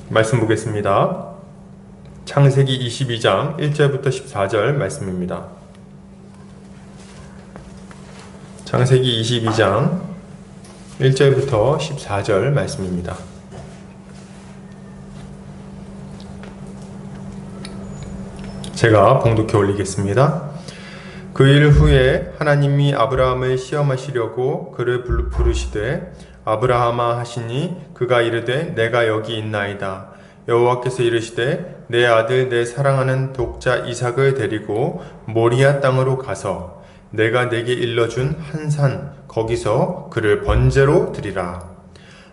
말씀 보겠습니다. 창세기 22장 1절부터 14절 말씀입니다. 창세기 22장 1절부터 14절 말씀입니다. 제가 봉독해 올리겠습니다. 그 일 후에 하나님이 아브라함을 시험하시려고 그를 부르시되 아브라함아 하시니 그가 이르되 내가 여기 있나이다. 여호와께서 이르시되 내 아들 내 사랑하는 독자 이삭을 데리고 모리아 땅으로 가서 내가 내게 일러준 한 산 거기서 그를 번제로 드리라.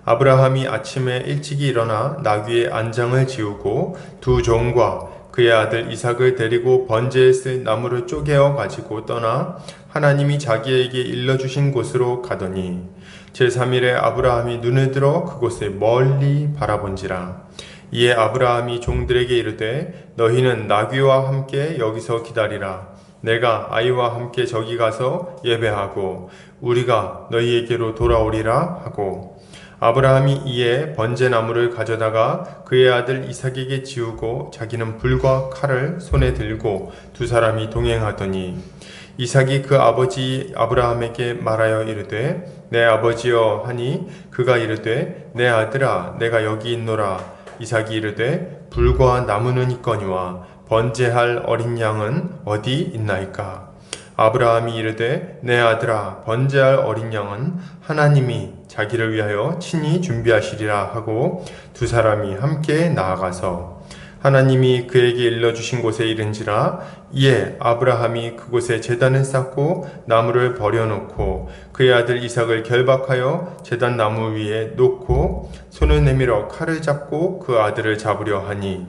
아브라함이 아침에 일찍이 일어나 나귀의 안장을 지우고 두 종과 그의 아들 이삭을 데리고 번제에 쓸 나무를 쪼개어 가지고 떠나 하나님이 자기에게 일러주신 곳으로 가더니 제3일에 아브라함이 눈을 들어 그곳을 멀리 바라본지라. 이에 아브라함이 종들에게 이르되 너희는 나귀와 함께 여기서 기다리라. 내가 아이와 함께 저기 가서 예배하고 우리가 너희에게로 돌아오리라 하고 아브라함이 이에 번제나무를 가져다가 그의 아들 이삭에게 지우고 자기는 불과 칼을 손에 들고 두 사람이 동행하더니 이삭이 그 아버지 아브라함에게 말하여 이르되 내 아버지여 하니 그가 이르되 내 아들아 내가 여기 있노라. 이삭이 이르되 불과 나무는 있거니와 번제할 어린 양은 어디 있나이까. 아브라함이 이르되 내 아들아 번제할 어린 양은 하나님이 자기를 위하여 친히 준비하시리라 하고 두 사람이 함께 나아가서 하나님이 그에게 일러주신 곳에 이른지라. 이에 아브라함이 그곳에 제단을 쌓고 나무를 버려놓고 그의 아들 이삭을 결박하여 제단 나무 위에 놓고 손을 내밀어 칼을 잡고 그 아들을 잡으려 하니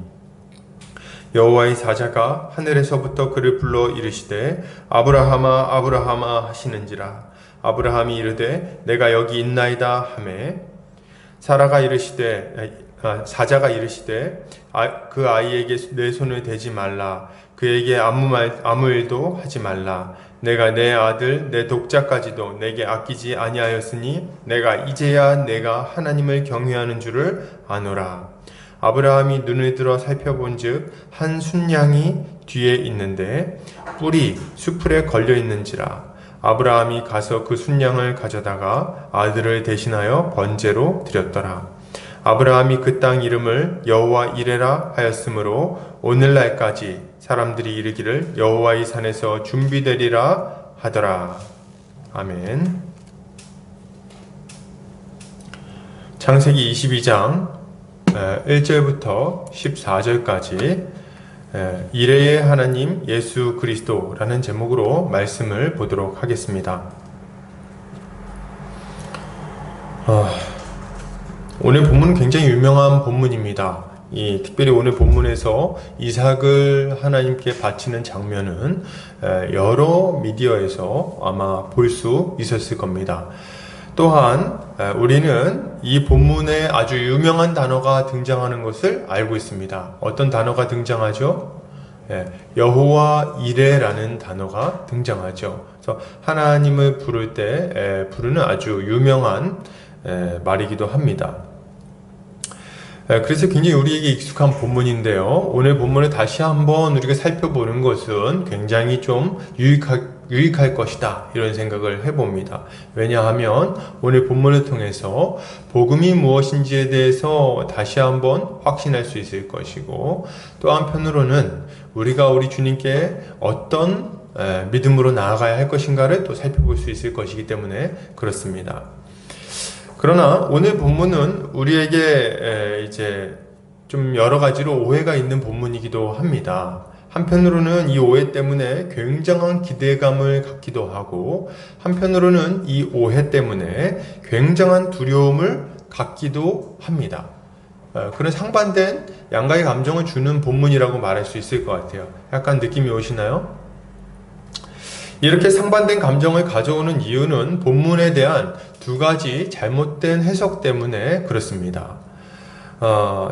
여호와의 사자가 하늘에서부터 그를 불러 이르시되 아브라함아 아브라함아 하시는지라. 아브라함이 이르되 내가 여기 있나이다 하매 사자가 이르시되 그 아이에게 내 손을 대지 말라. 그에게 아무 일도 하지 말라. 내가 내 아들 내 독자까지도 내게 아끼지 아니하였으니 내가 이제야 내가 하나님을 경외하는 줄을 아노라. 아브라함이 눈을 들어 살펴본즉 한 순양이 뒤에 있는데 뿔이 수풀에 걸려 있는지라. 아브라함이 가서 그 순양을 가져다가 아들을 대신하여 번제로 드렸더라. 아브라함이 그 땅 이름을 여호와 이레라 하였으므로 오늘날까지 사람들이 이르기를 여호와의 산에서 준비되리라 하더라. 아멘. 창세기 22장 1절부터 14절까지 이레의 하나님 예수 그리스도라는 제목으로 말씀을 보도록 하겠습니다. 오늘 본문은 굉장히 유명한 본문입니다. 특별히 오늘 본문에서 이삭을 하나님께 바치는 장면은 여러 미디어에서 아마 볼 수 있었을 겁니다. 또한 우리는 이 본문에 아주 유명한 단어가 등장하는 것을 알고 있습니다. 어떤 단어가 등장하죠? 여호와 이레라는 단어가 등장하죠. 그래서 하나님을 부를 때 부르는 아주 유명한 말이기도 합니다. 그래서 굉장히 우리에게 익숙한 본문인데요. 오늘 본문을 다시 한번 우리가 살펴보는 것은 굉장히 좀 유익할 것이다 이런 생각을 해봅니다. 왜냐하면 오늘 본문을 통해서 복음이 무엇인지에 대해서 다시 한번 확신할 수 있을 것이고 또 한편으로는 우리가 우리 주님께 어떤 믿음으로 나아가야 할 것인가를 또 살펴볼 수 있을 것이기 때문에 그렇습니다. 그러나 오늘 본문은 우리에게 이제 좀 여러 가지로 오해가 있는 본문이기도 합니다. 한편으로는 이 오해 때문에 굉장한 기대감을 갖기도 하고 한편으로는 이 오해 때문에 굉장한 두려움을 갖기도 합니다. 그런 상반된 양가의 감정을 주는 본문이라고 말할 수 있을 것 같아요. 약간 느낌이 오시나요? 이렇게 상반된 감정을 가져오는 이유는 본문에 대한 두 가지 잘못된 해석 때문에 그렇습니다.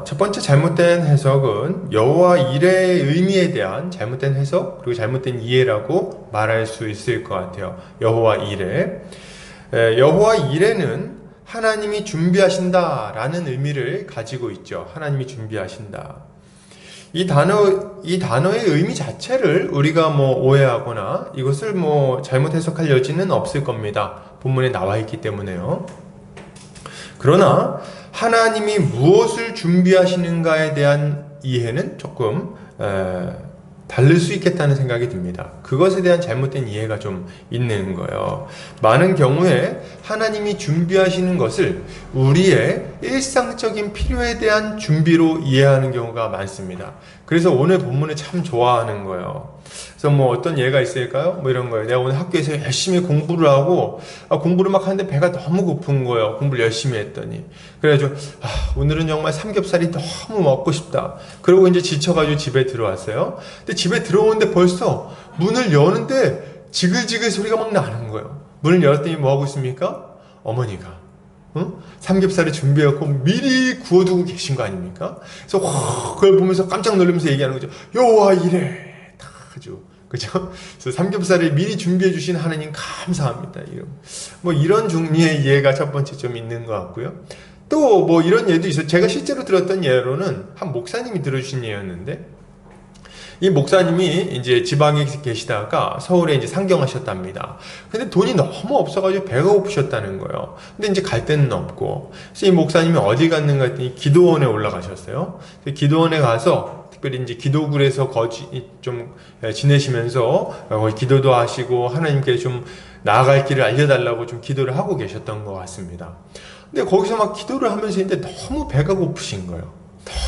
첫 번째 잘못된 해석은 여호와 이레의 의미에 대한 잘못된 해석 그리고 잘못된 이해라고 말할 수 있을 것 같아요. 여호와 이레. 여호와 이레는 하나님이 준비하신다라는 의미를 가지고 있죠. 하나님이 준비하신다. 이 단어의 의미 자체를 우리가 오해하거나 이것을 잘못 해석할 여지는 없을 겁니다. 본문에 나와 있기 때문에요. 그러나 하나님이 무엇을 준비하시는가에 대한 이해는 조금 다를 수 있겠다는 생각이 듭니다. 그것에 대한 잘못된 이해가 좀 있는 거예요. 많은 경우에 하나님이 준비하시는 것을 우리의 일상적인 필요에 대한 준비로 이해하는 경우가 많습니다. 그래서 오늘 본문을 참 좋아하는 거예요. 그래서 어떤 예가 있을까요? 이런 거예요. 내가 오늘 학교에서 열심히 공부를 하고 공부를 막 하는데 배가 너무 고픈 거예요. 공부를 열심히 했더니. 그래가지고 오늘은 정말 삼겹살이 너무 먹고 싶다. 그러고 이제 지쳐가지고 집에 들어왔어요. 근데 집에 들어오는데 벌써 문을 여는데 지글지글 소리가 막 나는 거예요. 문을 열었더니 뭐 하고 있습니까? 어머니가 삼겹살을 준비해갖고 미리 구워두고 계신 거 아닙니까? 그래서 그걸 보면서 깜짝 놀라면서 얘기하는 거죠. 여호와 이래. 아주 그죠? 그래서 삼겹살을 미리 준비해 주신 하나님 감사합니다. 이런 종류의 이해가 첫 번째 좀 있는 것 같고요. 또 이런 예도 있어요. 제가 실제로 들었던 예로는 한 목사님이 들어주신 예였는데, 이 목사님이 이제 지방에 계시다가 서울에 이제 상경하셨답니다. 근데 돈이 너무 없어가지고 배가 고프셨다는 거예요. 근데 이제 갈 데는 없고, 그래서 이 목사님이 어디 갔는가 했더니 기도원에 올라가셨어요. 기도원에 가서 특별히 이제 기도굴에서 좀 지내시면서 거기 기도도 하시고 하나님께 좀 나아갈 길을 알려달라고 좀 기도를 하고 계셨던 것 같습니다. 근데 거기서 막 기도를 하면서 있는데 너무 배가 고프신 거예요.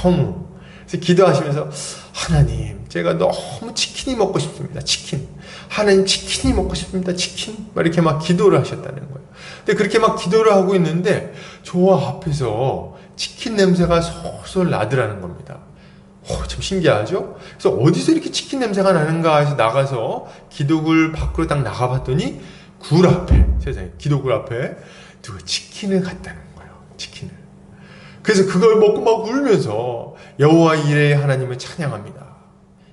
너무. 그래서 기도하시면서 하나님, 제가 너무 치킨이 먹고 싶습니다. 치킨. 하나님, 치킨이 먹고 싶습니다. 치킨. 이렇게 막 기도를 하셨다는 거예요. 근데 그렇게 막 기도를 하고 있는데 저 앞에서 치킨 냄새가 솔솔 나더라는 겁니다. 참 신기하죠? 그래서 어디서 이렇게 치킨 냄새가 나는가 해서 나가서 기도굴 밖으로 딱 나가봤더니 굴 앞에, 세상에, 기도굴 앞에 누가 치킨을 갖다는 거예요. 치킨을. 그래서 그걸 먹고 막 울면서 여호와 이레의 하나님을 찬양합니다.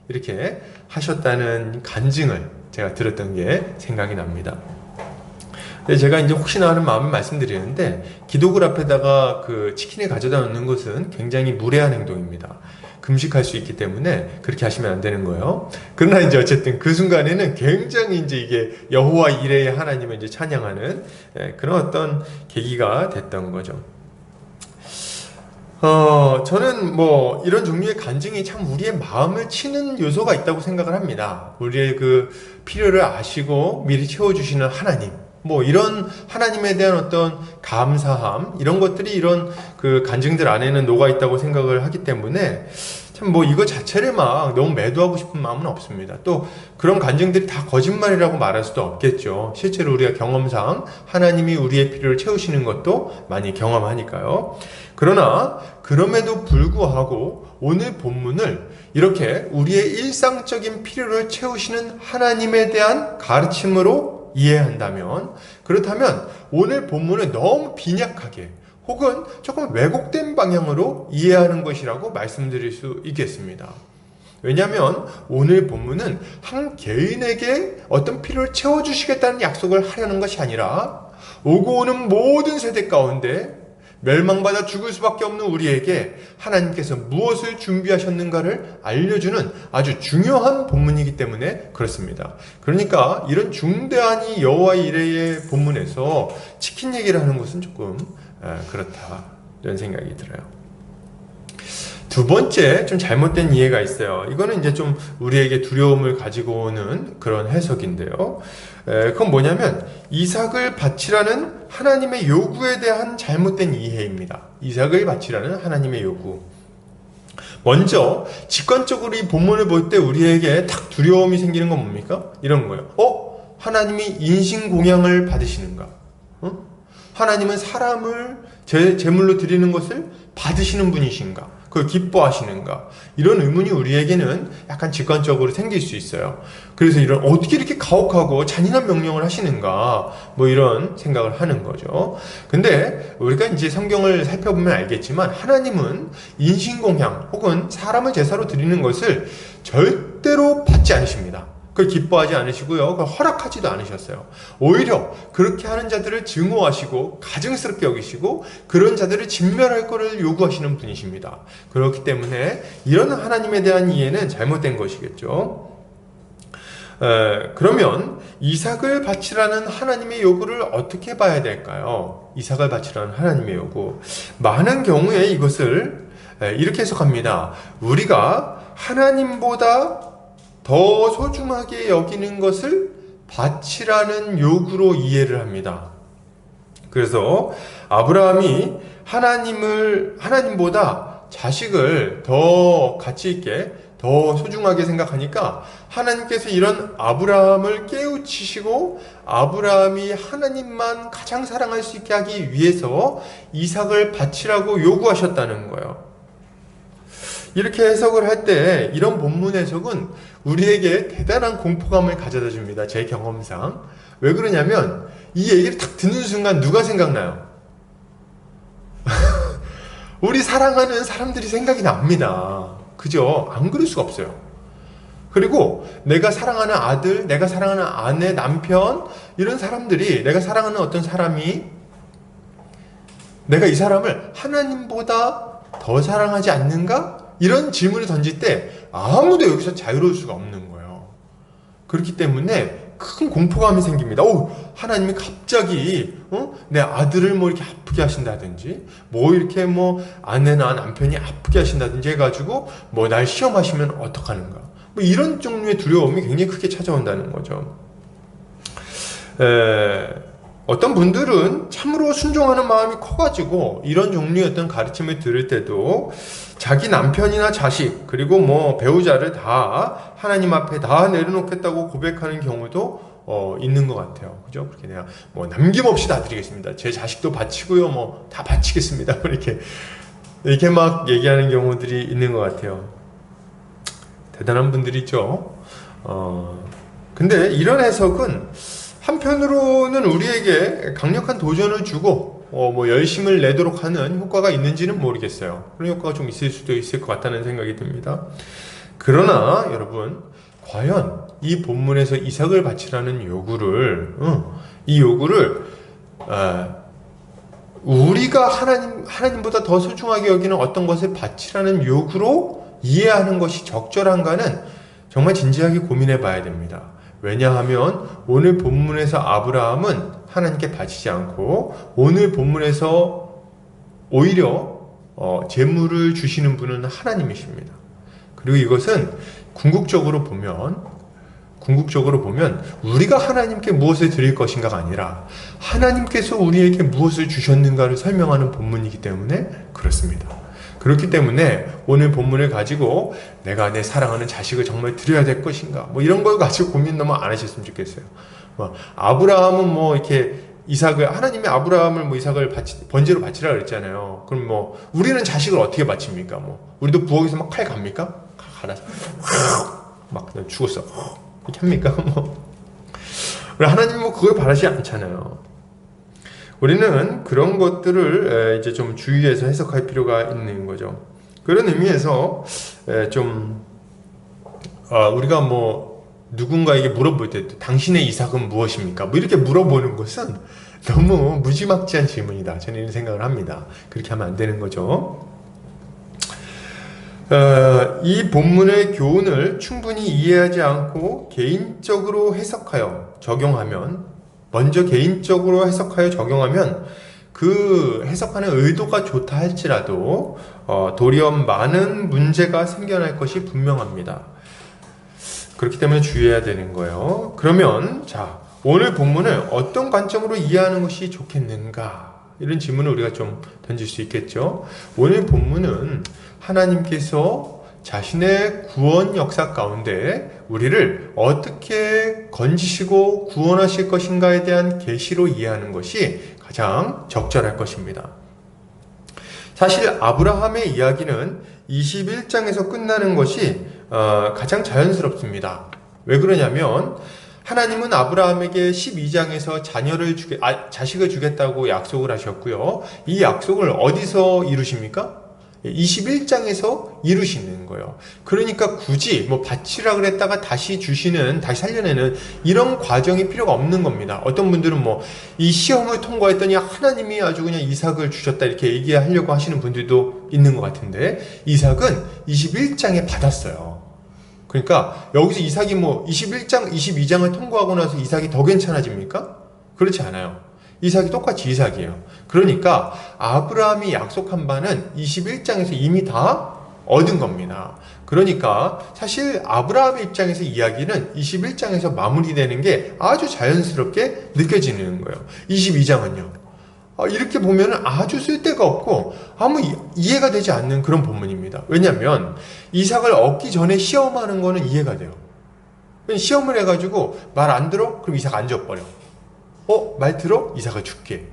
이렇게 하셨다는 간증을 제가 들었던 게 생각이 납니다. 근데 제가 이제 혹시나 하는 마음을 말씀드리는데, 기도굴 앞에다가 그 치킨을 가져다 놓는 것은 굉장히 무례한 행동입니다. 금식할 수 있기 때문에 그렇게 하시면 안 되는 거예요. 그러나 이제 어쨌든 그 순간에는 굉장히 이제 이게 여호와 이레의 하나님을 이제 찬양하는 그런 어떤 계기가 됐던 거죠. 저는 이런 종류의 간증이 참 우리의 마음을 치는 요소가 있다고 생각을 합니다. 우리의 그 필요를 아시고 미리 채워주시는 하나님. 이런 하나님에 대한 어떤 감사함, 이런 것들이 이런 그 간증들 안에는 녹아 있다고 생각을 하기 때문에 참 이거 자체를 막 너무 매도하고 싶은 마음은 없습니다. 또 그런 간증들이 다 거짓말이라고 말할 수도 없겠죠. 실제로 우리가 경험상 하나님이 우리의 필요를 채우시는 것도 많이 경험하니까요. 그러나 그럼에도 불구하고 오늘 본문을 이렇게 우리의 일상적인 필요를 채우시는 하나님에 대한 가르침으로 이해한다면, 그렇다면 오늘 본문을 너무 빈약하게 혹은 조금 왜곡된 방향으로 이해하는 것이라고 말씀드릴 수 있겠습니다. 왜냐하면 오늘 본문은 한 개인에게 어떤 필요를 채워주시겠다는 약속을 하려는 것이 아니라 오고 오는 모든 세대 가운데 멸망받아 죽을 수밖에 없는 우리에게 하나님께서 무엇을 준비하셨는가를 알려주는 아주 중요한 본문이기 때문에 그렇습니다. 그러니까 이런 중대한 이 여호와 이레의 본문에서 치킨 얘기를 하는 것은 조금 그렇다, 이런 생각이 들어요. 두 번째 좀 잘못된 이해가 있어요. 이거는 이제 좀 우리에게 두려움을 가지고 오는 그런 해석인데요. 그건 뭐냐면 이삭을 바치라는 하나님의 요구에 대한 잘못된 이해입니다. 이삭을 바치라는 하나님의 요구. 먼저 직관적으로 이 본문을 볼 때 우리에게 딱 두려움이 생기는 건 뭡니까? 이런 거예요. 하나님이 인신공양을 받으시는가? 하나님은 사람을 제물로 드리는 것을 받으시는 분이신가? 그걸 기뻐하시는가? 이런 의문이 우리에게는 약간 직관적으로 생길 수 있어요. 그래서 어떻게 이렇게 가혹하고 잔인한 명령을 하시는가? 이런 생각을 하는 거죠. 근데 우리가 이제 성경을 살펴보면 알겠지만 하나님은 인신공양 혹은 사람을 제사로 드리는 것을 절대로 받지 않으십니다. 그걸 기뻐하지 않으시고요. 그걸 허락하지도 않으셨어요. 오히려 그렇게 하는 자들을 증오하시고 가증스럽게 여기시고 그런 자들을 진멸할 것을 요구하시는 분이십니다. 그렇기 때문에 이런 하나님에 대한 이해는 잘못된 것이겠죠. 그러면 이삭을 바치라는 하나님의 요구를 어떻게 봐야 될까요? 이삭을 바치라는 하나님의 요구. 많은 경우에 이것을 이렇게 해석합니다. 우리가 하나님보다 더 소중하게 여기는 것을 바치라는 요구로 이해를 합니다. 그래서 아브라함이 하나님보다 자식을 더 가치 있게, 더 소중하게 생각하니까 하나님께서 이런 아브라함을 깨우치시고 아브라함이 하나님만 가장 사랑할 수 있게 하기 위해서 이삭을 바치라고 요구하셨다는 거예요. 이렇게 해석을 할 때 이런 본문 해석은 우리에게 대단한 공포감을 가져다 줍니다. 제 경험상. 왜 그러냐면 이 얘기를 딱 듣는 순간 누가 생각나요? 우리 사랑하는 사람들이 생각이 납니다. 그죠? 안 그럴 수가 없어요. 그리고 내가 사랑하는 아들, 내가 사랑하는 아내, 남편, 이런 사람들이, 내가 사랑하는 어떤 사람이 내가 이 사람을 하나님보다 더 사랑하지 않는가? 이런 질문을 던질 때 아무도 여기서 자유로울 수가 없는 거예요. 그렇기 때문에 큰 공포감이 생깁니다. 하나님이 갑자기 내 아들을 뭐 이렇게 아프게 하신다든지 뭐 이렇게 뭐 아내나 남편이 아프게 하신다든지 해가지고 뭐 날 시험하시면 어떡하는가, 뭐 이런 종류의 두려움이 굉장히 크게 찾아온다는 거죠. 어떤 분들은 참으로 순종하는 마음이 커가지고 이런 종류의 어떤 가르침을 들을 때도 자기 남편이나 자식 그리고 뭐 배우자를 다 하나님 앞에 다 내려놓겠다고 고백하는 경우도 있는 것 같아요. 그죠? 그렇게 내가 뭐 남김없이 다 드리겠습니다. 제 자식도 바치고요. 뭐 다 바치겠습니다. 이렇게 막 얘기하는 경우들이 있는 것 같아요. 대단한 분들이죠. 근데 이런 해석은 한편으로는 우리에게 강력한 도전을 주고 뭐 열심을 내도록 하는 효과가 있는지는 모르겠어요. 그런 효과가 좀 있을 수도 있을 것 같다는 생각이 듭니다. 그러나 여러분, 과연 이 본문에서 이삭을 바치라는 이 요구를 우리가 하나님보다 더 소중하게 여기는 어떤 것을 바치라는 요구로 이해하는 것이 적절한가는 정말 진지하게 고민해 봐야 됩니다. 왜냐하면 오늘 본문에서 아브라함은 하나님께 바치지 않고 오늘 본문에서 오히려 재물을 주시는 분은 하나님이십니다. 그리고 이것은 궁극적으로 보면 우리가 하나님께 무엇을 드릴 것인가가 아니라 하나님께서 우리에게 무엇을 주셨는가를 설명하는 본문이기 때문에 그렇습니다. 그렇기 때문에 오늘 본문을 가지고 내가 내 사랑하는 자식을 정말 드려야 될 것인가, 뭐 이런 걸 가지고 고민 너무 안 하셨으면 좋겠어요. 아브라함은 뭐 이렇게 하나님이 아브라함을 뭐 이삭을 번제로 바치라 그랬잖아요. 그럼 뭐 우리는 자식을 어떻게 바칩니까? 뭐 우리도 부엌에서 막 칼 갑니까? 갈아서 막 죽었어 이렇게 합니까? 뭐 하나님은 뭐 그걸 바라지 않잖아요. 우리는 그런 것들을 이제 좀 주의해서 해석할 필요가 있는 거죠. 그런 의미에서 우리가 뭐 누군가에게 물어볼 때 당신의 이삭은 무엇입니까? 뭐 이렇게 물어보는 것은 너무 무지막지한 질문이다. 저는 이런 생각을 합니다. 그렇게 하면 안 되는 거죠. 이 본문의 교훈을 충분히 이해하지 않고 개인적으로 해석하여 적용하면 그 해석하는 의도가 좋다 할지라도 도리어 많은 문제가 생겨날 것이 분명합니다. 그렇기 때문에 주의해야 되는 거예요. 그러면 오늘 본문을 어떤 관점으로 이해하는 것이 좋겠는가? 이런 질문을 우리가 좀 던질 수 있겠죠. 오늘 본문은 하나님께서 자신의 구원 역사 가운데 우리를 어떻게 건지시고 구원하실 것인가에 대한 계시로 이해하는 것이 가장 적절할 것입니다. 사실 아브라함의 이야기는 21장에서 끝나는 것이 가장 자연스럽습니다. 왜 그러냐면 하나님은 아브라함에게 12장에서 자식을 주겠다고 약속을 하셨고요. 이 약속을 어디서 이루십니까? 21장에서 이루시는 거예요. 그러니까 굳이 뭐 바치라 그랬다가 다시 살려내는 이런 과정이 필요가 없는 겁니다. 어떤 분들은 뭐 이 시험을 통과했더니 하나님이 아주 그냥 이삭을 주셨다 이렇게 얘기하려고 하시는 분들도 있는 것 같은데, 이삭은 21장에 받았어요. 그러니까 여기서 이삭이 뭐 21장, 22장을 통과하고 나서 이삭이 더 괜찮아집니까? 그렇지 않아요. 이삭이 똑같이 이삭이에요. 그러니까 아브라함이 약속한 바는 21장에서 이미 다 얻은 겁니다. 그러니까 사실 아브라함의 입장에서 이야기는 21장에서 마무리되는 게 아주 자연스럽게 느껴지는 거예요. 22장은요. 이렇게 보면 아주 쓸데가 없고 아무 이해가 되지 않는 그런 본문입니다. 왜냐하면 이삭을 얻기 전에 시험하는 거는 이해가 돼요. 시험을 해가지고 말 안 들어? 그럼 이삭 안 줘버려. 말 들어? 이삭을 줄게.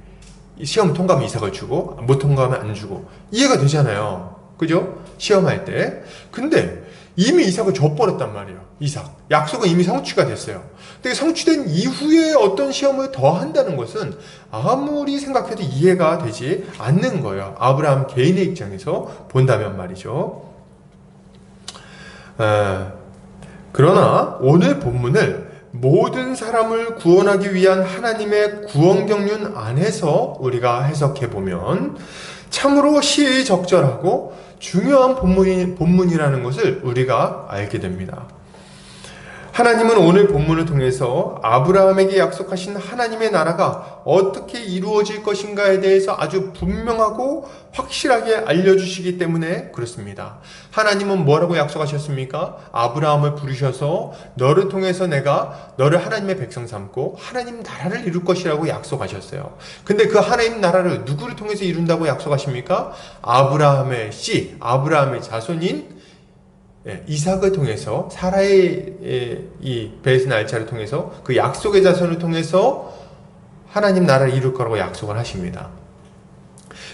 시험 통과하면 이삭을 주고 못 통과하면 안 주고. 이해가 되잖아요. 그죠? 시험할 때. 근데 이미 이삭을 줘버렸단 말이에요. 이삭. 약속은 이미 성취가 됐어요. 근데 성취된 이후에 어떤 시험을 더 한다는 것은 아무리 생각해도 이해가 되지 않는 거예요. 아브라함 개인의 입장에서 본다면 말이죠. 그러나 오늘 본문을 모든 사람을 구원하기 위한 하나님의 구원 경륜 안에서 우리가 해석해 보면 참으로 시의적절하고 중요한 본문이라는 것을 우리가 알게 됩니다. 하나님은 오늘 본문을 통해서 아브라함에게 약속하신 하나님의 나라가 어떻게 이루어질 것인가에 대해서 아주 분명하고 확실하게 알려주시기 때문에 그렇습니다. 하나님은 뭐라고 약속하셨습니까? 아브라함을 부르셔서 너를 통해서 내가 너를 하나님의 백성 삼고 하나님 나라를 이룰 것이라고 약속하셨어요. 근데 그 하나님 나라를 누구를 통해서 이룬다고 약속하십니까? 아브라함의 씨, 아브라함의 자손인 이삭을 통해서, 사라의 이 베에스 날짜를 통해서, 그 약속의 자손을 통해서 하나님 나라를 이룰 거라고 약속을 하십니다.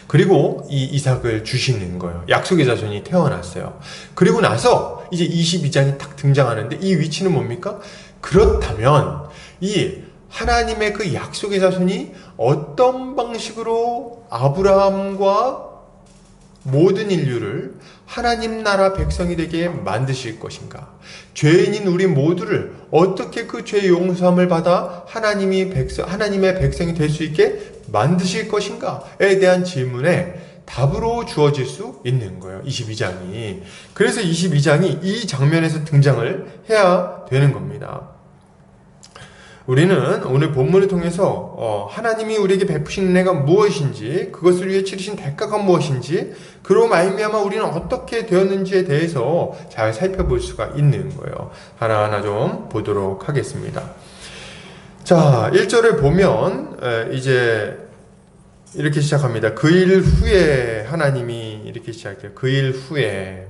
그리고 이 이삭을 주시는 거예요. 약속의 자손이 태어났어요. 그리고 나서 이제 22장이 딱 등장하는데 이 위치는 뭡니까? 그렇다면 이 하나님의 그 약속의 자손이 어떤 방식으로 아브라함과 모든 인류를 하나님 나라 백성이 되게 만드실 것인가? 죄인인 우리 모두를 어떻게 그 죄 용서함을 받아 하나님의 백성이 될 수 있게 만드실 것인가에 대한 질문에 답으로 주어질 수 있는 거예요. 22장이. 그래서 22장이 이 장면에서 등장을 해야 되는 겁니다. 우리는 오늘 본문을 통해서 하나님이 우리에게 베푸신 은혜가 무엇인지, 그것을 위해 치르신 대가가 무엇인지, 그로 말미암아 우리는 어떻게 되었는지에 대해서 잘 살펴볼 수가 있는 거예요. 하나하나 좀 보도록 하겠습니다. 자, 1절을 보면 이제 이렇게 시작합니다. 그 일 후에 하나님이 이렇게 시작해요. 그 일 후에.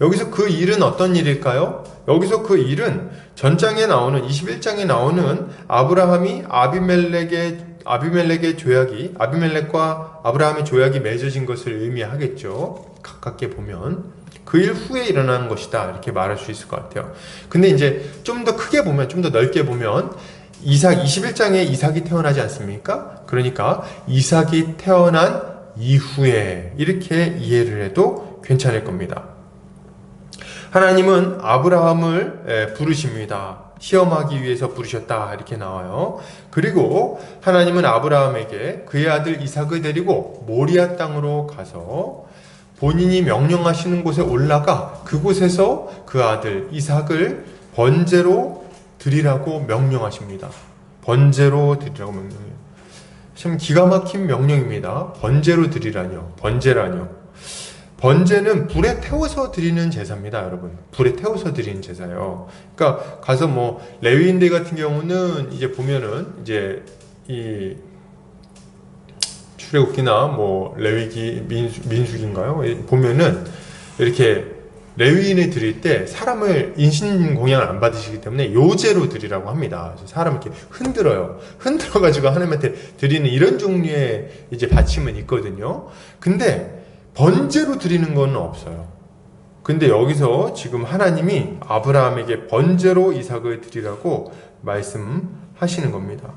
여기서 그 일은 어떤 일일까요? 여기서 그 일은 전장에 나오는 21장에 나오는 아브라함이 아비멜렉의 조약이, 아비멜렉과 아브라함의 조약이 맺어진 것을 의미하겠죠. 가깝게 보면 그 일 후에 일어나는 것이다 이렇게 말할 수 있을 것 같아요. 근데 이제 좀 더 크게 보면, 좀 더 넓게 보면 이삭 21장에 이삭이 태어나지 않습니까? 그러니까 이삭이 태어난 이후에 이렇게 이해를 해도 괜찮을 겁니다. 하나님은 아브라함을 부르십니다. 시험하기 위해서 부르셨다 이렇게 나와요. 그리고 하나님은 아브라함에게 그의 아들 이삭을 데리고 모리아 땅으로 가서 본인이 명령하시는 곳에 올라가 그곳에서 그 아들 이삭을 번제로 드리라고 명령하십니다. 번제로 드리라고 명령해요. 참 기가 막힌 명령입니다. 번제로 드리라뇨. 번제라뇨. 번제는 불에 태워서 드리는 제사입니다, 여러분. 불에 태워서 드리는 제사예요. 그러니까 가서 뭐 레위인들 같은 경우는 이제 보면은 이제 이 출애굽기나 뭐 레위기 민수기인가요? 보면은 이렇게 레위인을 드릴 때 사람을 인신 공양을 안 받으시기 때문에 요제로 드리라고 합니다. 그래서 사람을 이렇게 흔들어가지고 하나님한테 드리는 이런 종류의 이제 받침은 있거든요. 근데 번제로 드리는 건 없어요. 근데 여기서 지금 하나님이 아브라함에게 번제로 이삭을 드리라고 말씀하시는 겁니다.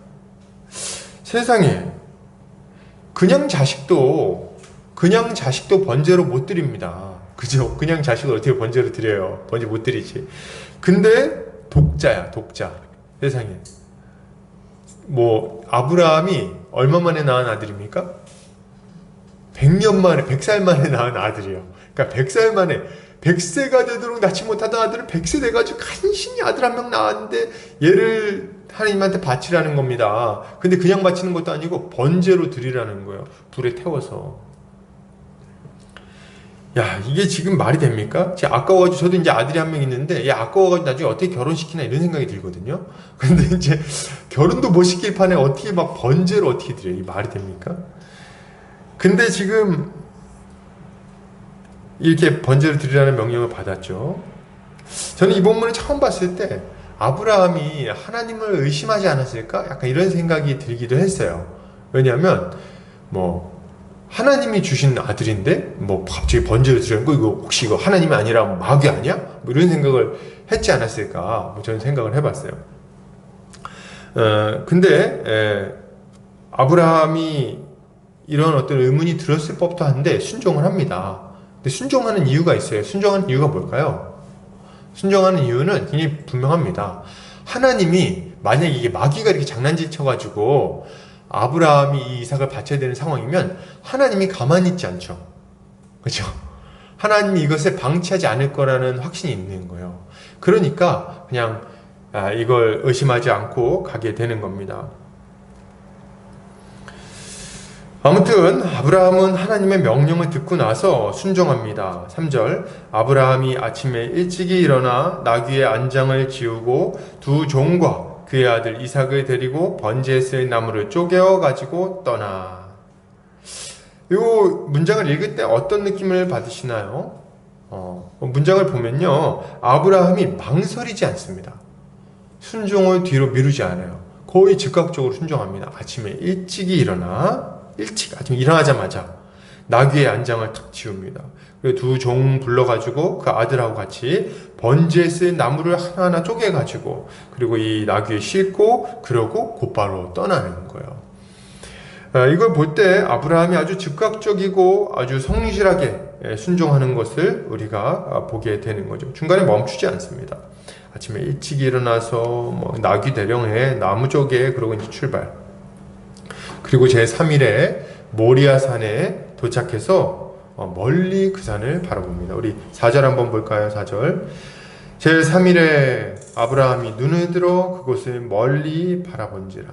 세상에 그냥 자식도 그냥 자식도 번제로 못 드립니다. 그죠? 그냥 자식을 어떻게 번제로 드려요? 번제 못 드리지. 근데 독자야, 독자. 세상에. 뭐 아브라함이 얼마 만에 낳은 아들입니까? 100년 만에, 100살 만에 낳은 아들이에요. 그러니까 100살 만에, 100세가 되도록 낳지 못하던 아들을 100세 돼가지고 간신히 아들 한 명 낳았는데 얘를 하나님한테 바치라는 겁니다. 근데 그냥 바치는 것도 아니고 번제로 드리라는 거예요. 불에 태워서. 야, 이게 지금 말이 됩니까? 제가 아까워가지고, 저도 이제 아들이 한 명 있는데, 야, 아까워가지고 나중에 어떻게 결혼시키나 이런 생각이 들거든요? 근데 이제 결혼도 못 시킬 판에 어떻게 막 번제로 어떻게 드려요? 이 말이 됩니까? 근데 지금 이렇게 번제를 드리라는 명령을 받았죠. 저는 이 본문을 처음 봤을 때 아브라함이 하나님을 의심하지 않았을까? 약간 이런 생각이 들기도 했어요. 왜냐하면 뭐 하나님이 주신 아들인데 뭐 갑자기 번제를 드리는 거 이거 혹시 이거 하나님이 아니라 마귀 아니야? 뭐 이런 생각을 했지 않았을까? 뭐 저는 생각을 해봤어요. 근데 아브라함이 이런 어떤 의문이 들었을 법도 한데 순종을 합니다. 근데 순종하는 이유가 있어요. 순종하는 이유가 뭘까요? 순종하는 이유는 굉장히 분명합니다. 하나님이 만약에 이게 마귀가 이렇게 장난질 쳐가지고 아브라함이 이 이삭을 바쳐야 되는 상황이면 하나님이 가만히 있지 않죠. 그렇죠? 하나님이 이것을 방치하지 않을 거라는 확신이 있는 거예요. 그러니까 그냥 이걸 의심하지 않고 가게 되는 겁니다. 아무튼 아브라함은 하나님의 명령을 듣고 나서 순종합니다. 3절 아브라함이 아침에 일찍이 일어나 나귀의 안장을 지우고 두 종과 그의 아들 이삭을 데리고 번제에 쓸 나무를 쪼개어 가지고 떠나. 이 문장을 읽을 때 어떤 느낌을 받으시나요? 문장을 보면요, 아브라함이 망설이지 않습니다. 순종을 뒤로 미루지 않아요. 거의 즉각적으로 순종합니다. 아침에 일찍이 일어나 아침에 일어나자마자 나귀의 안장을 탁 지웁니다. 그리고 두 종 불러가지고 그 아들하고 같이 번제에 쓸 나무를 하나하나 쪼개가지고 그리고 이 나귀에 싣고 그러고 곧바로 떠나는 거예요. 이걸 볼 때 아브라함이 아주 즉각적이고 아주 성실하게 순종하는 것을 우리가 보게 되는 거죠. 중간에 멈추지 않습니다. 아침에 일찍 일어나서 뭐 나귀 대령해 나무 쪼개 그러고 이제 출발. 그리고 제3일에 모리아산에 도착해서 멀리 그 산을 바라봅니다. 우리 4절 한번 볼까요? 4절. 제3일에 아브라함이 눈을 들어 그곳을 멀리 바라본지라.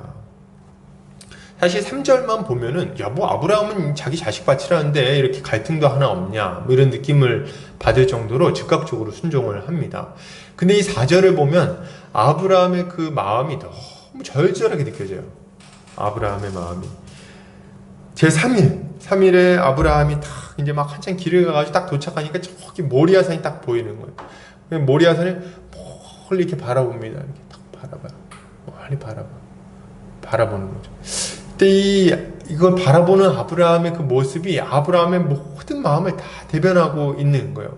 사실 3절만 보면은 야, 뭐 아브라함은 자기 자식 바치라는데 이렇게 갈등도 하나 없냐 뭐 이런 느낌을 받을 정도로 즉각적으로 순종을 합니다. 근데 이 4절을 보면 아브라함의 그 마음이 너무 절절하게 느껴져요. 아브라함의 마음이. 제3일, 3일에 아브라함이 딱 이제 막 한참 길을 가가지고 딱 도착하니까 저기 모리아산이 딱 보이는 거예요. 모리아산을 멀리 이렇게 바라봅니다. 이렇게 딱 바라봐요. 멀리 바라보는 거죠. 그때 이걸 바라보는 아브라함의 그 모습이 아브라함의 모든 마음을 다 대변하고 있는 거예요.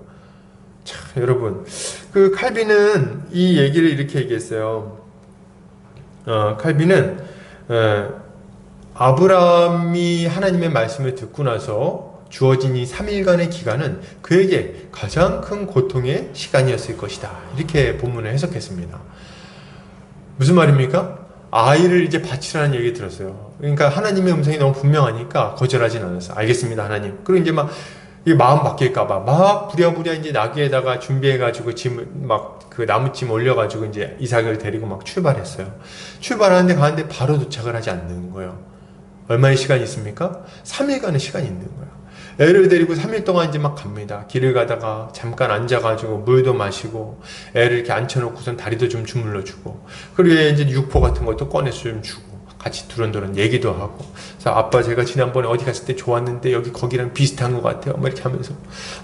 자, 여러분, 그 칼빈은 이 얘기를 이렇게 얘기했어요. 칼빈은 아브라함이 하나님의 말씀을 듣고 나서 주어진 이 3일간의 기간은 그에게 가장 큰 고통의 시간이었을 것이다. 이렇게 본문을 해석했습니다. 무슨 말입니까? 아이를 이제 바치라는 얘기 들었어요. 그러니까 하나님의 음성이 너무 분명하니까 거절하진 않았어요. 알겠습니다, 하나님. 그리고 이제 막 이 마음 바뀔까봐 막 부랴부랴 이제 나귀에다가 준비해가지고 짐을 막 그 나무짐 올려가지고 이제 이삭을 데리고 막 출발했어요. 출발하는데 가는데 바로 도착을 하지 않는 거예요. 얼마의 시간이 있습니까? 3일간의 시간이 있는 거예요. 애를 데리고 3일 동안 이제 막 갑니다. 길을 가다가 잠깐 앉아가지고 물도 마시고 애를 이렇게 앉혀놓고선 다리도 좀 주물러주고 그리고 이제 육포 같은 것도 꺼내서 좀 주고 같이 두런두런 얘기도 하고 그래서 아빠 제가 지난번에 어디 갔을 때 좋았는데 여기 거기랑 비슷한 것 같아요. 막 이렇게 하면서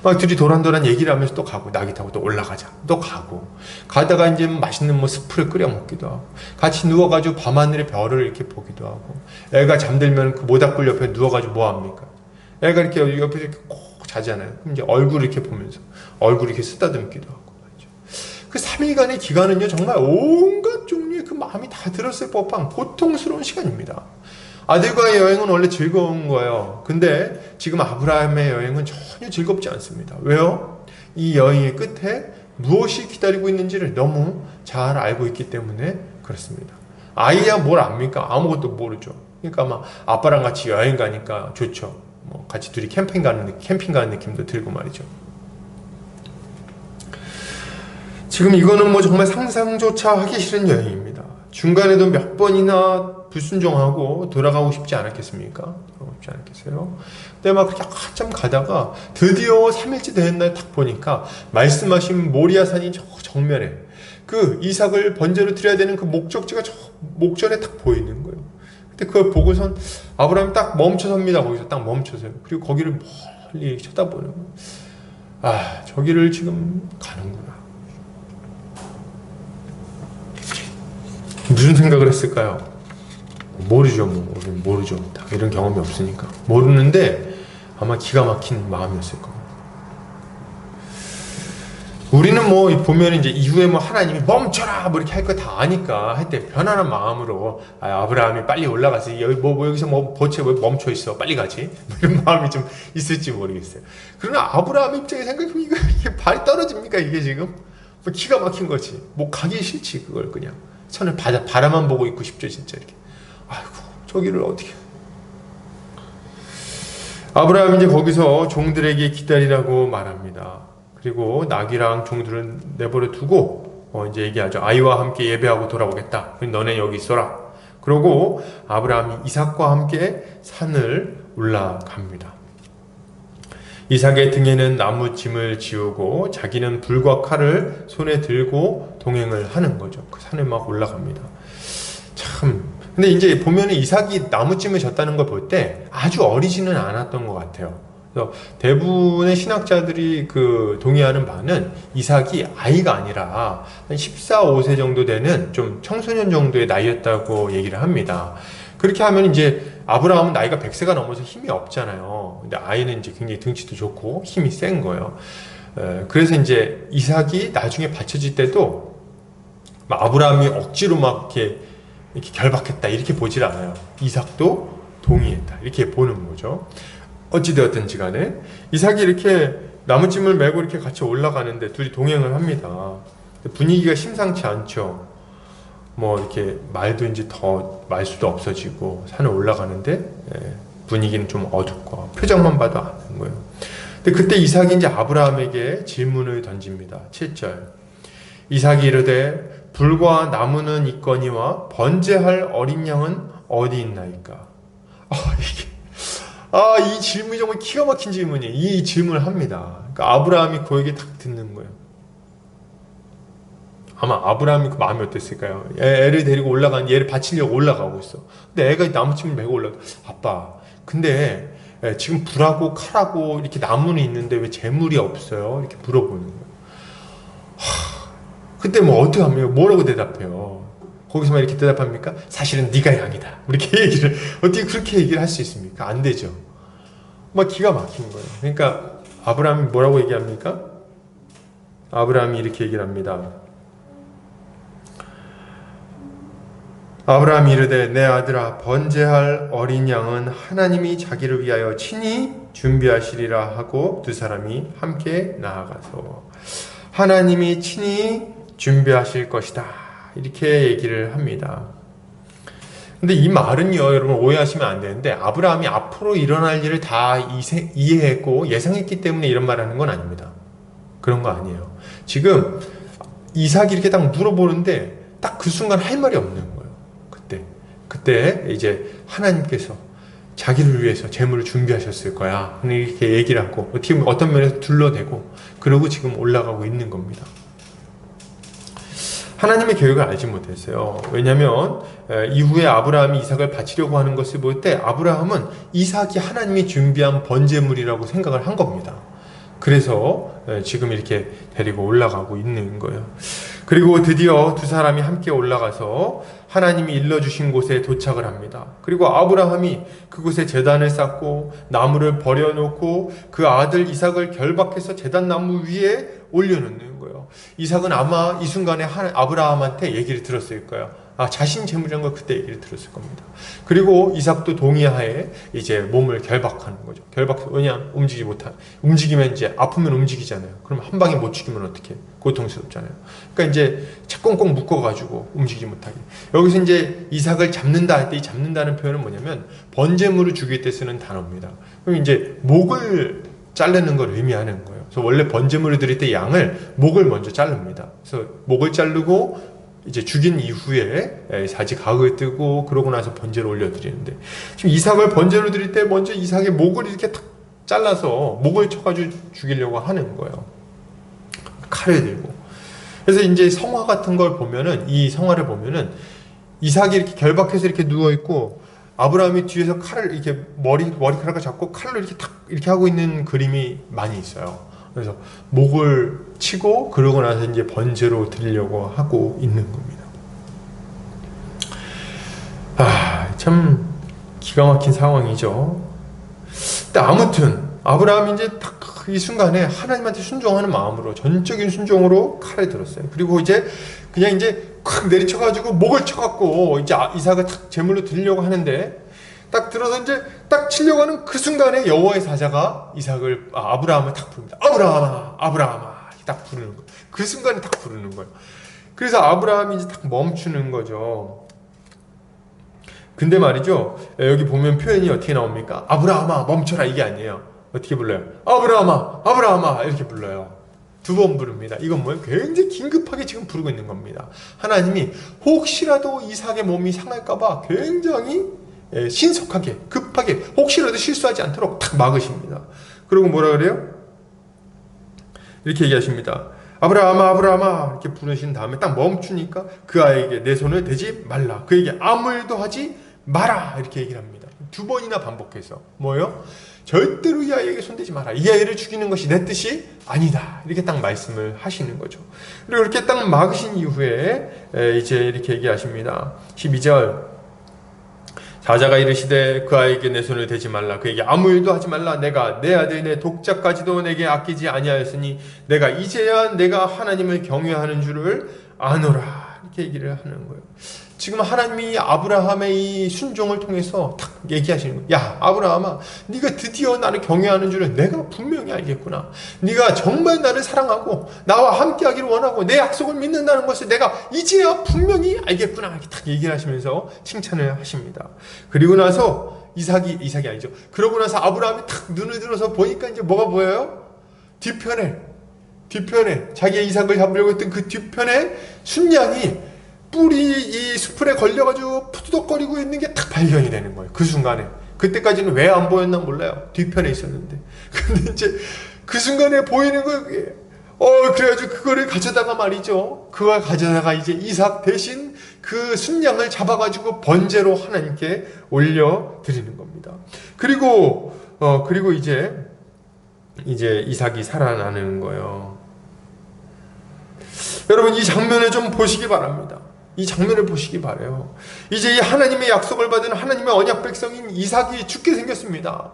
막 둘이 도란도란 얘기를 하면서 또 가고 나귀 타고 또 올라가자 또 가고 가다가 이제 맛있는 뭐 스프를 끓여 먹기도 하고 같이 누워가지고 밤하늘의 별을 이렇게 보기도 하고 애가 잠들면 그 모닥불 옆에 누워가지고 뭐 합니까? 애가 이렇게 옆에서 이렇게 꼭 자잖아요. 그럼 이제 얼굴 이렇게 보면서 얼굴 이렇게 쓰다듬기도 하고 말이죠. 그 3일간의 기간은요 정말 온갖 종류의 그 마음이 다 들었을 법한 고통스러운 시간입니다. 아들과의 여행은 원래 즐거운 거예요. 근데 지금 아브라함의 여행은 전혀 즐겁지 않습니다. 왜요? 이 여행의 끝에 무엇이 기다리고 있는지를 너무 잘 알고 있기 때문에 그렇습니다. 아이야 뭘 압니까? 아무것도 모르죠. 그러니까 막 아빠랑 같이 여행 가니까 좋죠. 뭐 같이 둘이 캠핑 가는 느낌도 들고 말이죠. 지금 이거는 뭐 정말 상상조차 하기 싫은 여행입니다. 중간에도 몇 번이나 불순종하고 돌아가고 싶지 않았겠습니까? 돌아가고 싶지 않았겠어요? 근데 막 그렇게 한참 가다가 드디어 3일째 되는 날 딱 보니까 말씀하신 모리아산이 저 정면에 그 이삭을 번제로 드려야 되는 그 목적지가 저 목전에 딱 보이는 거예요. 근데 그걸 보고선 아브라함이 딱 멈춰섭니다. 거기서 딱 멈춰서요. 그리고 거기를 멀리 쳐다보는 거예요. 아, 저기를 지금 가는구나. 무슨 생각을 했을까요? 모르죠, 모르죠. 이런 경험이 없으니까. 모르는데 아마 기가 막힌 마음이었을 겁니다. 우리는 뭐 보면 이제 이후에 뭐 하나님이 멈춰라 뭐 이렇게 할 거 다 아니까 할 때 편안한 마음으로 아브라함이 빨리 올라가서 여기 여기서 뭐 보채 왜 멈춰 있어 빨리 가지 이런 마음이 좀 있을지 모르겠어요. 그러나 아브라함 입장에 생각해보면 이게 발이 떨어집니까 이게 지금 뭐 기가 막힌 거지. 뭐 가기 싫지 그걸 그냥 천을 바라만 보고 있고 싶죠 진짜 이렇게. 아이고 저기를 어떻게. 아브라함이 이제 거기서 종들에게 기다리라고 말합니다. 그리고 나귀랑 종들은 내버려 두고 이제 얘기하죠. 아이와 함께 예배하고 돌아오겠다. 너네 여기 있어라. 그러고 아브라함이 이삭과 함께 산을 올라갑니다. 이삭의 등에는 나무 짐을 지우고 자기는 불과 칼을 손에 들고 동행을 하는 거죠. 그 산을 막 올라갑니다. 참. 근데 이제 보면은 이삭이 나무짐을 졌다는 걸 볼 때 아주 어리지는 않았던 것 같아요. 그래서 대부분의 신학자들이 그 동의하는 바는 이삭이 아이가 아니라 한 14, 5세 정도 되는 좀 청소년 정도의 나이였다고 얘기를 합니다. 그렇게 하면 이제 아브라함은 나이가 100세가 넘어서 힘이 없잖아요. 근데 아이는 이제 굉장히 등치도 좋고 힘이 센 거예요. 그래서 이제 이삭이 나중에 바쳐질 때도 아브라함이 억지로 막 이렇게 결박했다 이렇게 보질 않아요. 이삭도 동의했다 이렇게 보는 거죠. 어찌되었든지 간에 이삭이 이렇게 나무짐을 메고 이렇게 같이 올라가는데 둘이 동행을 합니다. 분위기가 심상치 않죠. 뭐 이렇게 말도 이제 더 말수도 없어지고 산을 올라가는데 분위기는 좀 어둡고 표정만 봐도 아는 거예요. 근데 그때 이삭이 이제 아브라함에게 질문을 던집니다. 7절. 이삭이 이르되 불과 나무는 있거니와 번제할 어린 양은 어디 있나이까? 이 질문이 정말 기가 막힌 질문이에요. 이 질문을 합니다. 그러니까 아브라함이 그에게 딱 듣는 거예요. 아마 아브라함이 그 마음이 어땠을까요? 애를 데리고 올라간 얘를 바치려고 올라가고 있어. 근데 애가 나무침을 메고 올라가. 아빠, 근데 지금 불하고 칼하고 이렇게 나무는 있는데 왜 재물이 없어요? 이렇게 물어보는 거예요. 그때 뭐 어떻게 합니까? 뭐라고 대답해요? 거기서만 이렇게 대답합니까? 사실은 네가 양이다. 이렇게 얘기를 어떻게 그렇게 얘기를 할 수 있습니까? 안 되죠. 막 기가 막힌 거예요. 그러니까 아브라함이 뭐라고 얘기합니까? 아브라함이 이렇게 얘기를 합니다. 아브라함이 이르되 내 아들아 번제할 어린 양은 하나님이 자기를 위하여 친히 준비하시리라 하고 두 사람이 함께 나아가서 하나님이 친히 준비하실 것이다 이렇게 얘기를 합니다. 근데 이 말은요 여러분 오해하시면 안 되는데 아브라함이 앞으로 일어날 일을 다 이해했고 예상했기 때문에 이런 말을 하는 건 아닙니다. 그런 거 아니에요. 지금 이삭이 이렇게 딱 물어보는데 딱 그 순간 할 말이 없는 거예요. 그때 이제 하나님께서 자기를 위해서 재물을 준비하셨을 거야. 이렇게 얘기를 하고 어떻게 보면 어떤 면에서 둘러대고 그러고 지금 올라가고 있는 겁니다. 하나님의 계획을 알지 못했어요. 왜냐하면 이후에 아브라함이 이삭을 바치려고 하는 것을 볼 때 아브라함은 이삭이 하나님이 준비한 번제물이라고 생각을 한 겁니다. 그래서 지금 이렇게 데리고 올라가고 있는 거예요. 그리고 드디어 두 사람이 함께 올라가서 하나님이 일러주신 곳에 도착을 합니다. 그리고 아브라함이 그곳에 제단을 쌓고 나무를 버려놓고 그 아들 이삭을 결박해서 제단 나무 위에 올려놓는 거예요. 이삭은 아마 이 순간에 아브라함한테 얘기를 들었을 거예요. 자신 재물이라는 걸 그때 얘기를 들었을 겁니다. 그리고 이삭도 동의하에 이제 몸을 결박하는 거죠. 왜냐? 움직이면 이제 아프면 움직이잖아요. 그럼 한 방에 못 죽이면 어떡해? 고통스럽잖아요. 그러니까 이제 꽁꽁 묶어가지고 움직이지 못하게. 여기서 이제 이삭을 잡는다 할 때 이 잡는다는 표현은 뭐냐면 번제물을 죽일 때 쓰는 단어입니다. 그럼 이제 목을 자르는 걸 의미하는 거예요. 그래서 원래 번제물을 드릴 때 양을 목을 먼저 자릅니다. 그래서 목을 자르고 이제 죽인 이후에 사지 각을 뜨고 그러고 나서 번제를 올려드리는데, 지금 이삭을 번제로 드릴 때 먼저 이삭의 목을 이렇게 탁 잘라서 목을 쳐가지고 죽이려고 하는 거예요. 칼을 들고. 그래서 이제 성화 같은 걸 보면은, 이 성화를 보면은 이삭이 이렇게 결박해서 이렇게 누워있고 아브라함이 뒤에서 칼을 이렇게 머리카락을 잡고 칼로 이렇게 탁 이렇게 하고 있는 그림이 많이 있어요. 그래서 목을 치고 그러고 나서 이제 번제로 드리려고 하고 있는 겁니다. 참 기가 막힌 상황이죠. 근데 아무튼 아브라함이 이제 딱 이 순간에 하나님한테 순종하는 마음으로, 전적인 순종으로 칼을 들었어요. 그리고 이제 그냥 이제 콱 내리쳐가지고 목을 쳐갖고 이제 이삭을 탁 제물로 드리려고 하는데, 딱 들어서 이제 딱 치려고 하는 그 순간에 여호와의 사자가 아브라함을 탁 부릅니다. 아브라함아, 아브라함아, 딱 부르는 거예요. 그 순간에 딱 부르는 거예요. 그래서 아브라함이 이제 딱 멈추는 거죠. 근데 말이죠, 여기 보면 표현이 어떻게 나옵니까? 아브라함아 멈춰라, 이게 아니에요. 어떻게 불러요? 아브라함아, 아브라함아, 이렇게 불러요. 2번 부릅니다. 이건 뭐예요? 굉장히 긴급하게 지금 부르고 있는 겁니다. 하나님이 혹시라도 이삭의 몸이 상할까봐 굉장히 신속하게, 급하게, 혹시라도 실수하지 않도록 탁 막으십니다. 그리고 뭐라 그래요? 이렇게 얘기하십니다. 아브라함아, 아브라함아, 이렇게 부르신 다음에 딱 멈추니까 그 아이에게 내 손을 대지 말라, 그에게 아무 일도 하지 마라, 이렇게 얘기를 합니다. 2번이나 반복해서 뭐예요? 절대로 이 아이에게 손대지 마라, 이 아이를 죽이는 것이 내 뜻이 아니다, 이렇게 딱 말씀을 하시는 거죠. 그리고 이렇게 딱 막으신 이후에 이제 이렇게 얘기하십니다. 12절, 사자가 이르시되 그 아이에게 내 손을 대지 말라, 그에게 아무 일도 하지 말라, 내가 내 아들 내 독자까지도 내게 아끼지 아니하였으니 내가 이제야 내가 하나님을 경외하는 줄을 아노라, 이렇게 얘기를 하는 거예요. 지금 하나님이 아브라함의 이 순종을 통해서 탁 얘기하시는 거예요. 야 아브라함아, 네가 드디어 나를 경외하는 줄을 내가 분명히 알겠구나. 네가 정말 나를 사랑하고 나와 함께하기를 원하고 내 약속을 믿는다는 것을 내가 이제야 분명히 알겠구나, 이렇게 탁 얘기를 하시면서 칭찬을 하십니다. 그리고 나서 이삭이 아니죠. 그러고 나서 아브라함이 탁 눈을 들어서 보니까 이제 뭐가 보여요? 뒤편에 자기의 이삭을 잡으려고 했던 그 뒤편에 순양이 뿔이 이 수풀에 걸려가지고 푸드덕거리고 있는 게 딱 발견이 되는 거예요. 그 순간에. 그때까지는 왜 안 보였나 몰라요. 뒤편에 있었는데. 근데 이제 그 순간에 보이는 거예요. 그래가지고 그거를 가져다가 말이죠. 그걸 가져다가 이제 이삭 대신 그 순양을 잡아가지고 번제로 하나님께 올려드리는 겁니다. 그리고 이제 이삭이 살아나는 거예요. 여러분, 이 장면을 좀 보시기 바랍니다. 이 장면을 보시기 바라요. 이제 이 하나님의 약속을 받은 하나님의 언약 백성인 이삭이 죽게 생겼습니다.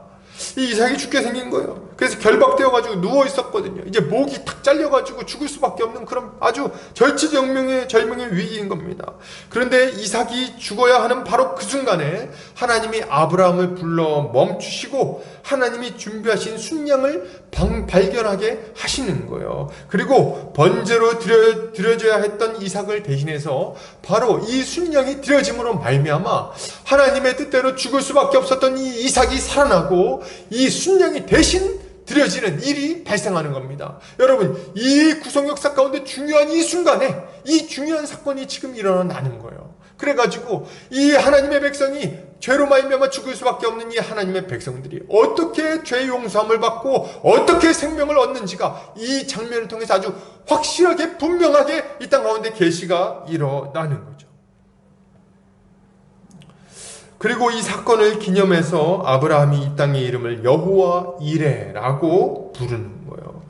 이 이삭이 죽게 생긴 거예요. 그래서 결박되어가지고 누워 있었거든요. 이제 목이 탁 잘려가지고 죽을 수밖에 없는 그런 아주 절체절명의 위기인 겁니다. 그런데 이삭이 죽어야 하는 바로 그 순간에 하나님이 아브라함을 불러 멈추시고 하나님이 준비하신 순양을 발견하게 하시는 거예요. 그리고 번제로 드려져야 했던 이삭을 대신해서 바로 이 순양이 드려짐으로 말미암아 하나님의 뜻대로 죽을 수밖에 없었던 이 이삭이 살아나고 이 순양이 대신 드려지는 일이 발생하는 겁니다. 여러분, 이 구속 역사 가운데 중요한 이 순간에 이 중요한 사건이 지금 일어나는 거예요. 그래가지고 이 하나님의 백성이 죄로 말미암아 죽을 수밖에 없는 이 하나님의 백성들이 어떻게 죄 용서함을 받고 어떻게 생명을 얻는지가 이 장면을 통해서 아주 확실하게 분명하게 이 땅 가운데 계시가 일어나는 거죠. 그리고 이 사건을 기념해서 아브라함이 이 땅의 이름을 여호와 이레라고 부르는 거예요.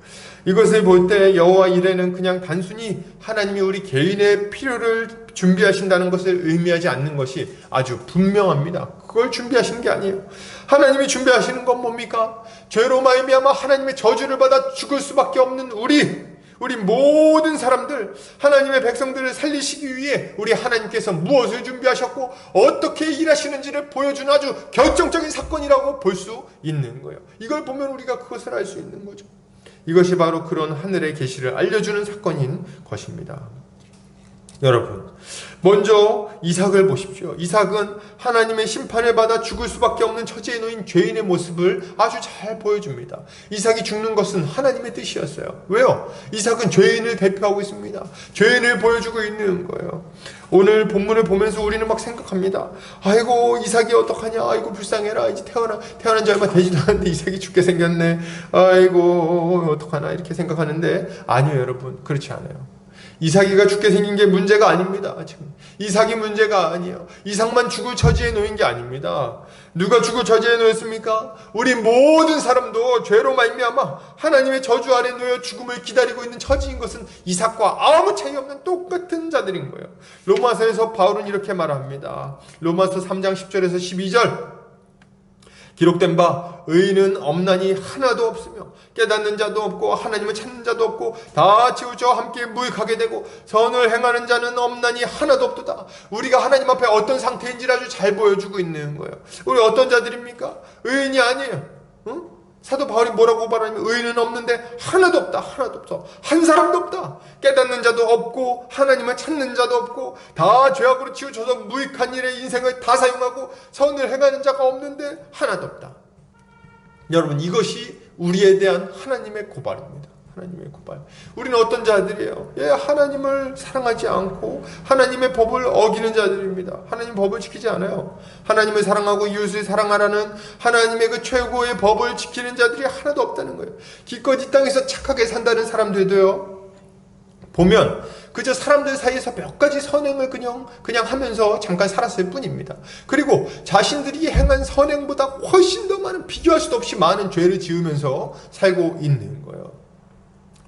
이것을 볼 때 여호와 이레는 그냥 단순히 하나님이 우리 개인의 필요를 준비하신다는 것을 의미하지 않는 것이 아주 분명합니다. 그걸 준비하시는 게 아니에요. 하나님이 준비하시는 건 뭡니까? 죄로 말미암아 하나님의 저주를 받아 죽을 수밖에 없는 우리 모든 사람들, 하나님의 백성들을 살리시기 위해 우리 하나님께서 무엇을 준비하셨고 어떻게 일하시는지를 보여준 아주 결정적인 사건이라고 볼 수 있는 거예요. 이걸 보면 우리가 그것을 알 수 있는 거죠. 이것이 바로 그런 하늘의 계시를 알려주는 사건인 것입니다. 여러분, 먼저 이삭을 보십시오. 이삭은 하나님의 심판을 받아 죽을 수밖에 없는 처지에 놓인 죄인의 모습을 아주 잘 보여줍니다. 이삭이 죽는 것은 하나님의 뜻이었어요. 왜요? 이삭은 죄인을 대표하고 있습니다. 죄인을 보여주고 있는 거예요. 오늘 본문을 보면서 우리는 막 생각합니다. 아이고, 이삭이 어떡하냐. 아이고, 불쌍해라. 이제 태어난 지 얼마 되지도 않았는데 이삭이 죽게 생겼네. 아이고, 어떡하나. 이렇게 생각하는데 아니에요, 여러분. 그렇지 않아요. 이삭이가 죽게 생긴 게 문제가 아닙니다. 지금 이삭이 문제가 아니에요. 이삭만 죽을 처지에 놓인 게 아닙니다. 누가 죽을 처지에 놓였습니까? 우리 모든 사람도 죄로 말미암아 하나님의 저주 아래 놓여 죽음을 기다리고 있는 처지인 것은 이삭과 아무 차이 없는 똑같은 자들인 거예요. 로마서에서 바울은 이렇게 말합니다. 로마서 3장 10절에서 12절, 기록된 바 의인은 없나니 하나도 없으며 깨닫는 자도 없고 하나님을 찾는 자도 없고 다 치우쳐 함께 무익하게 되고 선을 행하는 자는 없나니 하나도 없도다. 우리가 하나님 앞에 어떤 상태인지를 아주 잘 보여주고 있는 거예요. 우리 어떤 자들입니까? 의인이 아니에요. 응? 사도 바울이 뭐라고 말하냐면 의인은 없는데 하나도 없다. 하나도 없어. 한 사람도 없다. 깨닫는 자도 없고 하나님을 찾는 자도 없고 다 죄악으로 치우쳐서 무익한 일에 인생을 다 사용하고 선을 행하는 자가 없는데 하나도 없다. 여러분, 이것이 우리에 대한 하나님의 고발입니다. 하나님의 고발. 우리는 어떤 자들이에요? 하나님을 사랑하지 않고 하나님의 법을 어기는 자들입니다. 하나님 법을 지키지 않아요. 하나님을 사랑하고 이웃을 사랑하라는 하나님의 그 최고의 법을 지키는 자들이 하나도 없다는 거예요. 기껏 이 땅에서 착하게 산다는 사람들도요, 보면 그저 사람들 사이에서 몇 가지 선행을 그냥 하면서 잠깐 살았을 뿐입니다. 그리고 자신들이 행한 선행보다 훨씬 더 많은, 비교할 수도 없이 많은 죄를 지으면서 살고 있는 거예요.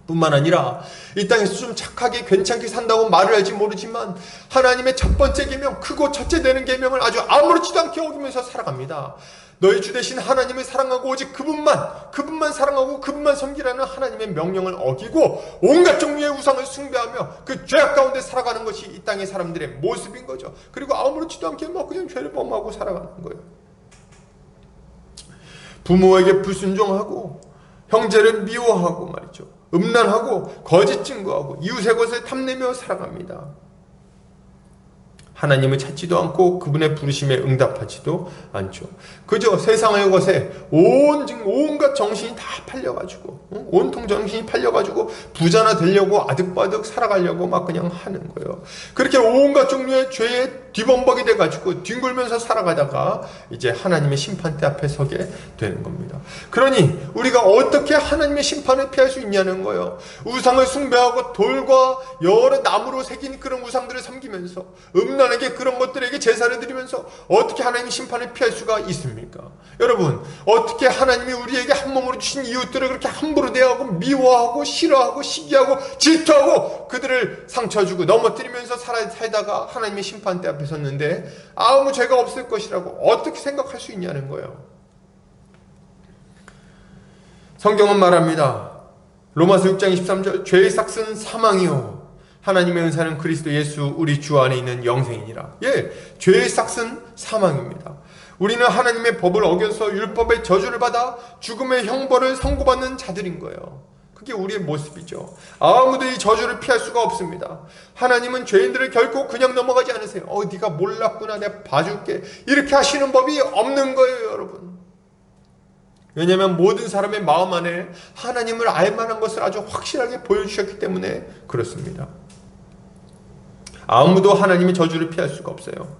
뿐만 아니라 이 땅에서 좀 착하게 괜찮게 산다고 말을 할지 모르지만 하나님의 첫 번째 계명, 크고 첫째 되는 계명을 아주 아무렇지도 않게 어기면서 살아갑니다. 너희 주 되신 하나님을 사랑하고 오직 그분만 사랑하고 그분만 섬기라는 하나님의 명령을 어기고 온갖 종류의 우상을 숭배하며 그 죄악 가운데 살아가는 것이 이 땅의 사람들의 모습인 거죠. 그리고 아무렇지도 않게 막 그냥 죄를 범하고 살아가는 거예요. 부모에게 불순종하고 형제를 미워하고 말이죠. 음란하고 거짓 증거하고 이웃의 것을 탐내며 살아갑니다. 하나님을 찾지도 않고 그분의 부르심에 응답하지도 않죠. 그저 세상의 것에 온갖 정신이 다 팔려가지고, 온통 정신이 팔려가지고 부자나 되려고 아득바득 살아가려고 막 그냥 하는 거예요. 그렇게 온갖 종류의 죄에 뒤범벅이 돼가지고 뒹굴면서 살아가다가 이제 하나님의 심판대 앞에 서게 되는 겁니다. 그러니 우리가 어떻게 하나님의 심판을 피할 수 있냐는 거예요. 우상을 숭배하고 돌과 여러 나무로 새긴 그런 우상들을 섬기면서 음란하게 그런 것들에게 제사를 드리면서 어떻게 하나님의 심판을 피할 수가 있습니까? 여러분, 어떻게 하나님이 우리에게 한 몸으로 주신 이웃들을 그렇게 함부로 대하고 미워하고 싫어하고 시기하고 질투하고 그들을 상처주고 넘어뜨리면서 살다가 하나님의 심판대 앞에 섰는데 아무 죄가 없을 것이라고 어떻게 생각할 수 있냐는 거예요. 성경은 말합니다. 로마서 6장 23절, 죄의 삭은 사망이요 하나님의 은사는 그리스도 예수 우리 주 안에 있는 영생이니라. 죄의 삭은 사망입니다. 우리는 하나님의 법을 어겨서 율법의 저주를 받아 죽음의 형벌을 선고받는 자들인 거예요. 그게 우리의 모습이죠. 아무도 이 저주를 피할 수가 없습니다. 하나님은 죄인들을 결코 그냥 넘어가지 않으세요. 네가 몰랐구나, 내가 봐줄게, 이렇게 하시는 법이 없는 거예요, 여러분. 왜냐하면 모든 사람의 마음 안에 하나님을 알만한 것을 아주 확실하게 보여주셨기 때문에 그렇습니다. 아무도 하나님의 저주를 피할 수가 없어요.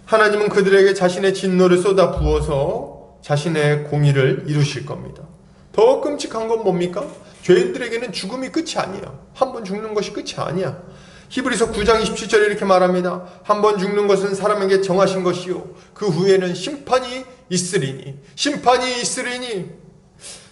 하나님은 그들에게 자신의 진노를 쏟아 부어서 자신의 공의를 이루실 겁니다. 더 끔찍한 건 뭡니까? 죄인들에게는 죽음이 끝이 아니에요. 한 번 죽는 것이 끝이 아니야. 히브리서 9장 27절에 이렇게 말합니다. 한 번 죽는 것은 사람에게 정하신 것이요 그 후에는 심판이 있으리니.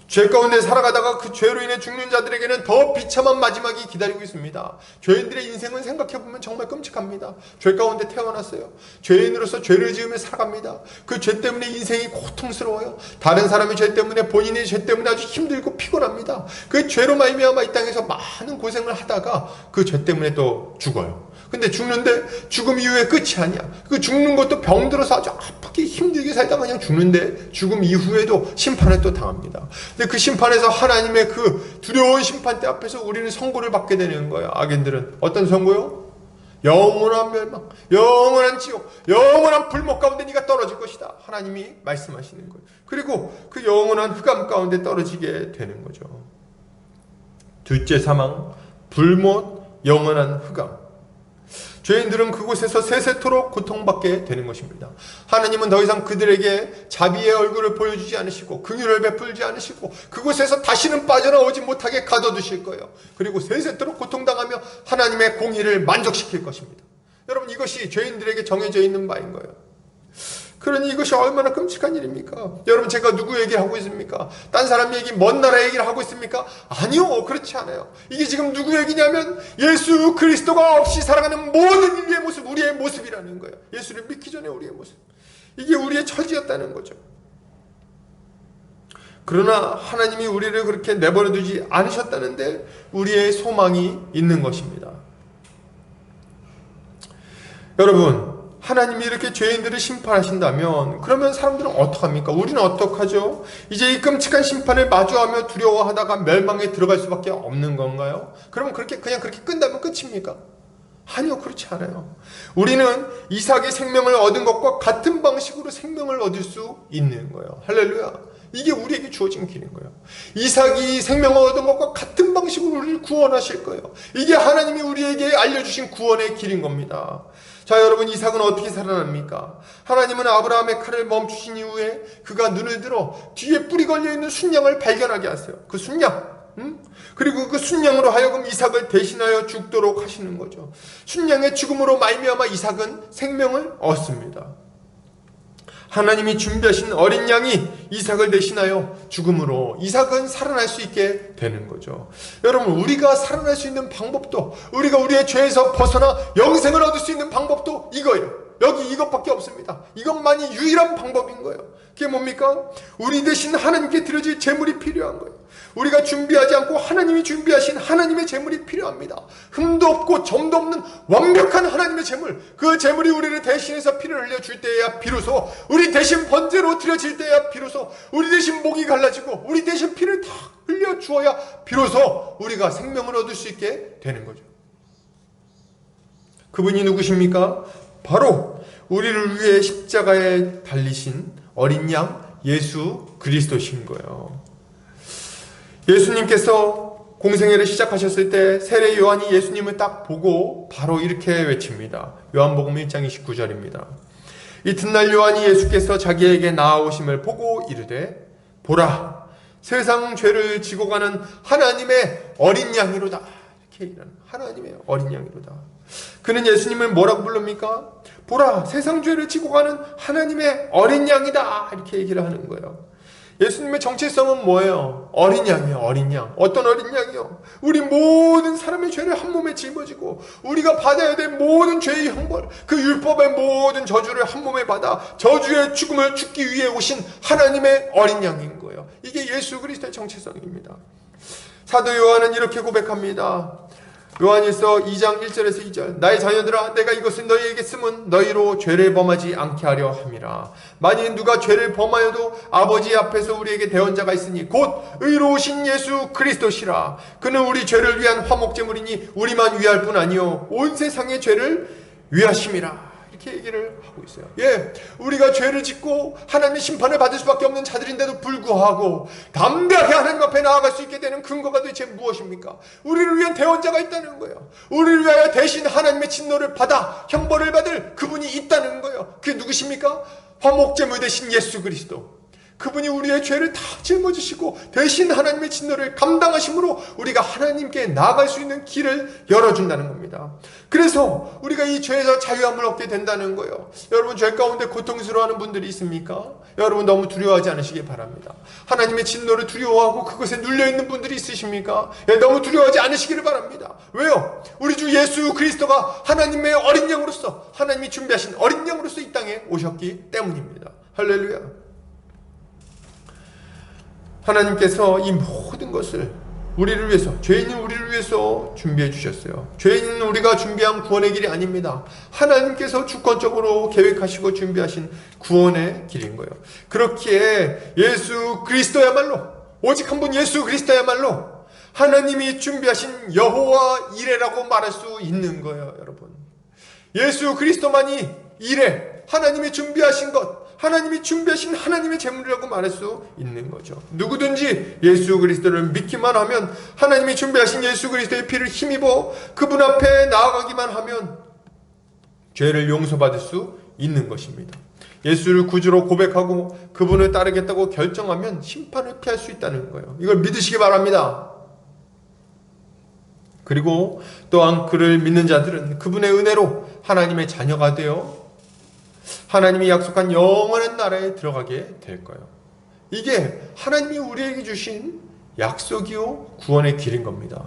죄 가운데 살아가다가 그 죄로 인해 죽는 자들에게는 더 비참한 마지막이 기다리고 있습니다. 죄인들의 인생은 생각해보면 정말 끔찍합니다. 죄 가운데 태어났어요. 죄인으로서 죄를 지으며 살아갑니다. 그 죄 때문에 인생이 고통스러워요. 다른 사람의 죄 때문에, 본인의 죄 때문에 아주 힘들고 피곤합니다. 그 죄로 말미암아 이 땅에서 많은 고생을 하다가 그 죄 때문에 또 죽어요. 근데 죽는데 죽음 이후에 끝이 아니야. 그 죽는 것도 병들어서 아주 아프게 힘들게 살다가 그냥 죽는데 죽음 이후에도 심판을 또 당합니다. 근데 그 심판에서 하나님의 그 두려운 심판대 앞에서 우리는 선고를 받게 되는 거예요. 악인들은 어떤 선고요? 영원한 멸망, 영원한 지옥, 영원한 불목 가운데 네가 떨어질 것이다. 하나님이 말씀하시는 거예요. 그리고 그 영원한 흑암 가운데 떨어지게 되는 거죠. 둘째 사망, 불못, 영원한 흑암. 죄인들은 그곳에서 세세토록 고통받게 되는 것입니다. 하나님은 더 이상 그들에게 자비의 얼굴을 보여주지 않으시고 긍휼을 베풀지 않으시고 그곳에서 다시는 빠져나오지 못하게 가둬두실 거예요. 그리고 세세토록 고통당하며 하나님의 공의를 만족시킬 것입니다. 여러분, 이것이 죄인들에게 정해져 있는 바인 거예요. 그러니 이것이 얼마나 끔찍한 일입니까? 여러분, 제가 누구 얘기를 하고 있습니까? 딴 사람 얘기, 먼 나라 얘기를 하고 있습니까? 아니요, 그렇지 않아요. 이게 지금 누구 얘기냐면 예수 그리스도가 없이 살아가는 모든 인류의 모습, 우리의 모습이라는 거예요. 예수를 믿기 전에 우리의 모습. 이게 우리의 처지였다는 거죠. 그러나 하나님이 우리를 그렇게 내버려 두지 않으셨다는데 우리의 소망이 있는 것입니다. 여러분, 하나님이 이렇게 죄인들을 심판하신다면 그러면 사람들은 어떡합니까? 우리는 어떡하죠? 이제 이 끔찍한 심판을 마주하며 두려워하다가 멸망에 들어갈 수밖에 없는 건가요? 그러면 그냥 그렇게 끝나면 끝입니까? 아니요, 그렇지 않아요. 우리는 이삭이 생명을 얻은 것과 같은 방식으로 생명을 얻을 수 있는 거예요. 할렐루야. 이게 우리에게 주어진 길인 거예요. 이삭이 생명을 얻은 것과 같은 방식으로 우리를 구원하실 거예요. 이게 하나님이 우리에게 알려주신 구원의 길인 겁니다. 자, 여러분, 이삭은 어떻게 살아납니까? 하나님은 아브라함의 칼을 멈추신 이후에 그가 눈을 들어 뒤에 뿔이 걸려있는 순양을 발견하게 하세요. 그 순양. 그리고 그 순양으로 하여금 이삭을 대신하여 죽도록 하시는 거죠. 순양의 죽음으로 말미암아 이삭은 생명을 얻습니다. 하나님이 준비하신 어린 양이 이삭을 대신하여 죽음으로 이삭은 살아날 수 있게 되는 거죠. 여러분, 우리가 살아날 수 있는 방법도, 우리가 우리의 죄에서 벗어나 영생을 얻을 수 있는 방법도 이거예요. 여기 이것밖에 없습니다. 이것만이 유일한 방법인 거예요. 그게 뭡니까? 우리 대신 하나님께 드려질 제물이 필요한 거예요. 우리가 준비하지 않고 하나님이 준비하신 하나님의 제물이 필요합니다. 흠도 없고 점도 없는 완벽한 하나님의 제물, 그 제물이 우리를 대신해서 피를 흘려줄 때야 비로소, 우리 대신 번제로 드려질 때야 비로소, 우리 대신 목이 갈라지고 우리 대신 피를 다 흘려주어야 비로소 우리가 생명을 얻을 수 있게 되는 거죠. 그분이 누구십니까? 바로 우리를 위해 십자가에 달리신 어린 양 예수 그리스도신 거예요. 예수님께서 공생애를 시작하셨을 때 세례 요한이 예수님을 딱 보고 바로 이렇게 외칩니다. 요한복음 1장 29절입니다. 이튿날 요한이 예수께서 자기에게 나아오심을 보고 이르되 보라, 세상 죄를 지고 가는 하나님의 어린 양이로다. 이렇게 얘기하는 하나님의 어린 양이로다. 그는 예수님을 뭐라고 부릅니까? 보라, 세상 죄를 지고 가는 하나님의 어린 양이다. 이렇게 얘기를 하는 거예요. 예수님의 정체성은 뭐예요? 어린 양이에요. 어린 양. 어떤 어린 양이요? 우리 모든 사람의 죄를 한 몸에 짊어지고 우리가 받아야 될 모든 죄의 형벌, 그 율법의 모든 저주를 한 몸에 받아 저주의 죽음을 죽기 위해 오신 하나님의 어린 양인 거예요. 이게 예수 그리스도의 정체성입니다. 사도 요한은 이렇게 고백합니다. 요한일서 2장 1절에서 2절. 나의 자녀들아, 내가 이것을 너희에게 쓰면 너희로 죄를 범하지 않게 하려 함이라. 만일 누가 죄를 범하여도 아버지 앞에서 우리에게 대언자가 있으니 곧 의로우신 예수 그리스도시라. 그는 우리 죄를 위한 화목제물이니 우리만 위할 뿐 아니요 온 세상의 죄를 위하심이라. 이렇게 얘기를 하고 있어요. 예, 우리가 죄를 짓고 하나님의 심판을 받을 수밖에 없는 자들인데도 불구하고 담대하게 하나님 앞에 나아갈 수 있게 되는 근거가 도대체 무엇입니까? 우리를 위한 대언자가 있다는 거예요. 우리를 위하여 대신 하나님의 진노를 받아 형벌을 받을 그분이 있다는 거예요. 그게 누구십니까? 화목제물 대신 예수 그리스도. 그분이 우리의 죄를 다 짊어지시고 대신 하나님의 진노를 감당하심으로 우리가 하나님께 나아갈 수 있는 길을 열어준다는 겁니다. 그래서 우리가 이 죄에서 자유함을 얻게 된다는 거예요. 여러분, 죄 가운데 고통스러워하는 분들이 있습니까? 여러분, 너무 두려워하지 않으시기 바랍니다. 하나님의 진노를 두려워하고 그것에 눌려있는 분들이 있으십니까? 너무 두려워하지 않으시기를 바랍니다. 왜요? 우리 주 예수 그리스도가 하나님의 어린 양으로서, 하나님이 준비하신 어린 양으로서 이 땅에 오셨기 때문입니다. 할렐루야. 하나님께서 이 모든 것을 우리를 위해서, 죄인인 우리를 위해서 준비해 주셨어요. 죄인인 우리가 준비한 구원의 길이 아닙니다. 하나님께서 주권적으로 계획하시고 준비하신 구원의 길인 거예요. 그렇기에 예수 그리스도야말로, 오직 한 분 예수 그리스도야말로 하나님이 준비하신 여호와 이레라고 말할 수 있는 거예요. 여러분, 예수 그리스도만이 이레, 하나님이 준비하신 것, 하나님이 준비하신 하나님의 재물이라고 말할 수 있는 거죠. 누구든지 예수 그리스도를 믿기만 하면, 하나님이 준비하신 예수 그리스도의 피를 힘입어 그분 앞에 나아가기만 하면 죄를 용서받을 수 있는 것입니다. 예수를 구주로 고백하고 그분을 따르겠다고 결정하면 심판을 피할 수 있다는 거예요. 이걸 믿으시기 바랍니다. 그리고 또한 그를 믿는 자들은 그분의 은혜로 하나님의 자녀가 되어 하나님이 약속한 영원한 나라에 들어가게 될 거예요. 이게 하나님이 우리에게 주신 약속이요 구원의 길인 겁니다.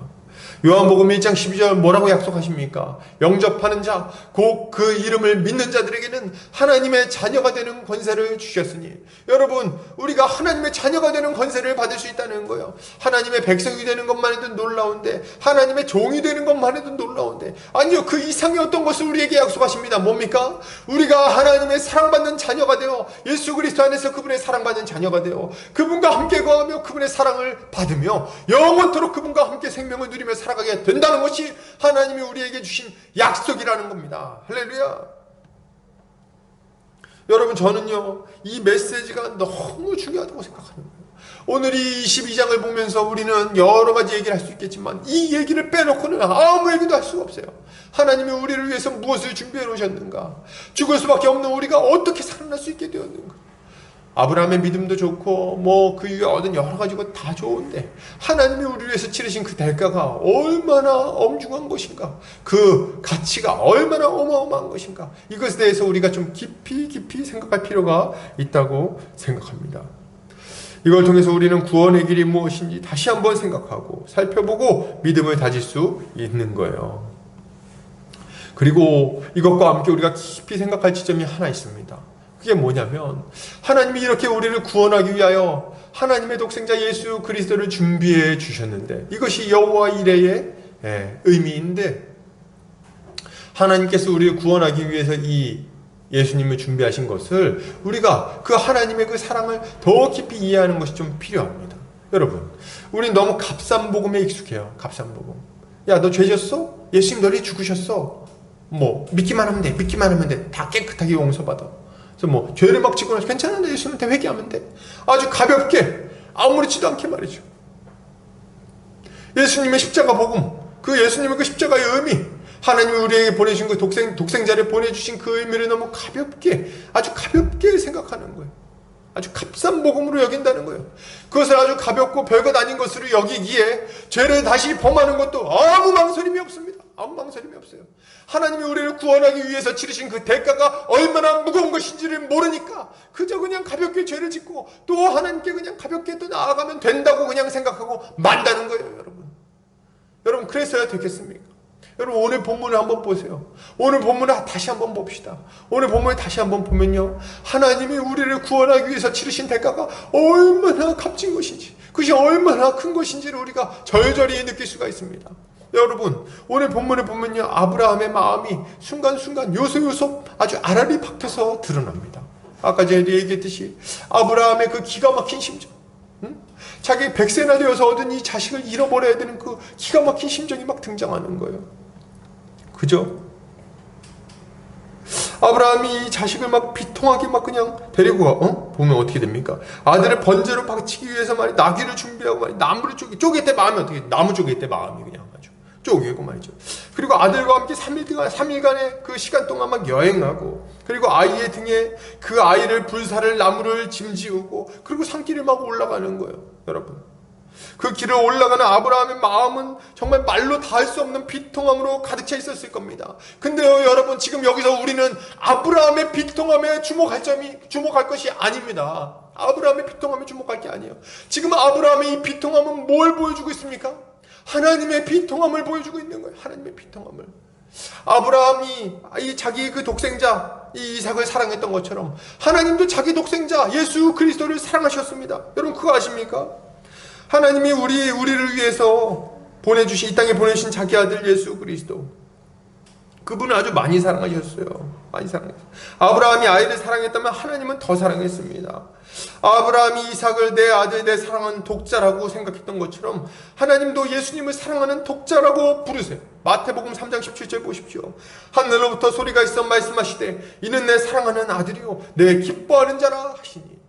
요한복음 1장 12절 뭐라고 약속하십니까? 영접하는 자, 곧 그 이름을 믿는 자들에게는 하나님의 자녀가 되는 권세를 주셨으니, 여러분, 우리가 하나님의 자녀가 되는 권세를 받을 수 있다는 거예요. 하나님의 백성이 되는 것만 해도 놀라운데, 하나님의 종이 되는 것만 해도 놀라운데, 아니요, 그 이상의 어떤 것을 우리에게 약속하십니다. 뭡니까? 우리가 하나님의 사랑받는 자녀가 되어 예수 그리스도 안에서 그분의 사랑받는 자녀가 되어 그분과 함께 거하며 그분의 사랑을 받으며 영원토록 그분과 함께 생명을 누리며 살아가게 된다는 것이 하나님이 우리에게 주신 약속이라는 겁니다. 할렐루야. 여러분, 저는요, 이 메시지가 너무 중요하다고 생각하는 거예요. 오늘 이 22장을 보면서 우리는 여러 가지 얘기를 할 수 있겠지만 이 얘기를 빼놓고는 아무 얘기도 할 수가 없어요. 하나님이 우리를 위해서 무엇을 준비해 놓으셨는가? 죽을 수밖에 없는 우리가 어떻게 살아날 수 있게 되었는가? 아브라함의 믿음도 좋고 그 위에 얻은 여러 가지가 다 좋은데, 하나님이 우리를 위해서 치르신 그 대가가 얼마나 엄중한 것인가, 그 가치가 얼마나 어마어마한 것인가, 이것에 대해서 우리가 좀 깊이 생각할 필요가 있다고 생각합니다. 이걸 통해서 우리는 구원의 길이 무엇인지 다시 한번 생각하고 살펴보고 믿음을 다질 수 있는 거예요. 그리고 이것과 함께 우리가 깊이 생각할 지점이 하나 있습니다. 그게 뭐냐면, 하나님이 이렇게 우리를 구원하기 위하여 하나님의 독생자 예수 그리스도를 준비해 주셨는데, 이것이 여호와 이레의 의미인데, 하나님께서 우리를 구원하기 위해서 이 예수님을 준비하신 것을 우리가 그 하나님의 그 사랑을 더 깊이 이해하는 것이 좀 필요합니다. 여러분, 우린 너무 값싼 복음에 익숙해요. 값싼 복음. 야, 너 죄 졌어? 예수님 너를 죽으셨어. 믿기만 하면 돼. 믿기만 하면 돼. 다 깨끗하게 용서받아. 그래서 죄를 막 짓고 나서 괜찮은데 예수님한테 회개하면 돼. 아주 가볍게, 아무렇지도 않게 말이죠. 예수님의 십자가 복음, 그 예수님의 그 십자가의 의미, 하나님이 우리에게 보내주신 그 독생자를 보내주신 그 의미를 너무 가볍게, 아주 가볍게 생각하는 거예요. 아주 값싼 복음으로 여긴다는 거예요. 그것을 아주 가볍고 별것 아닌 것으로 여기기에 죄를 다시 범하는 것도 아무 망설임이 없습니다. 아무 망설임이 없어요. 하나님이 우리를 구원하기 위해서 치르신 그 대가가 얼마나 무거운 것인지를 모르니까 그저 그냥 가볍게 죄를 짓고 또 하나님께 그냥 가볍게 또 나아가면 된다고 그냥 생각하고 만다는 거예요. 여러분, 그랬어야 되겠습니까? 여러분, 오늘 본문을 한번 보세요. 오늘 본문을 다시 한번 봅시다. 오늘 본문을 다시 한번 보면요, 하나님이 우리를 구원하기 위해서 치르신 대가가 얼마나 값진 것인지, 그것이 얼마나 큰 것인지를 우리가 절절히 느낄 수가 있습니다. 여러분, 오늘 본문을 보면요, 아브라함의 마음이 순간순간 요소요소 아주 알알이 박혀서 드러납니다. 아까 전에 얘기했듯이 아브라함의 그 기가 막힌 심정, 자기 100세나 되어서 얻은 이 자식을 잃어버려야 되는 그 기가 막힌 심정이 막 등장하는 거예요. 그죠? 아브라함이 이 자식을 막 비통하게 막 그냥 데리고 보면 어떻게 됩니까? 아들을 번제로 바치기 위해서 말이 나귀를 준비하고 말이 나무를 쪼개 때 마음이 어떻게, 나무 쪼개 때 마음이 그냥 아주 쪼개고 말이죠. 그리고 아들과 함께 3일간의 그 시간 동안 막 여행하고, 그리고 아이의 등에 그 아이를 불사를 나무를 짐지우고, 그리고 산길을 막 올라가는 거예요. 여러분, 그 길을 올라가는 아브라함의 마음은 정말 말로 다 할 수 없는 비통함으로 가득 차 있었을 겁니다. 근데요 여러분, 지금 여기서 우리는 아브라함의 비통함에 주목할 것이 아닙니다. 아브라함의 비통함에 주목할 게 아니에요. 지금 아브라함의 이 비통함은 뭘 보여주고 있습니까? 하나님의 비통함을 보여주고 있는 거예요. 하나님의 비통함을. 아브라함이 자기 그 독생자 이 이삭을 사랑했던 것처럼 하나님도 자기 독생자 예수 그리스도를 사랑하셨습니다. 여러분 그거 아십니까? 하나님이 우리를 위해서 이 땅에 보내신 자기 아들 예수 그리스도, 그분을 아주 많이 사랑하셨어요. 많이 사랑했어요. 아브라함이 아이를 사랑했다면 하나님은 더 사랑했습니다. 아브라함이 이삭을 내 아들, 내 사랑하는 독자라고 생각했던 것처럼 하나님도 예수님을 사랑하는 독자라고 부르세요. 마태복음 3장 17절 보십시오. 하늘로부터 소리가 있어 말씀하시되 이는 내 사랑하는 아들이요 내 기뻐하는 자라 하시니.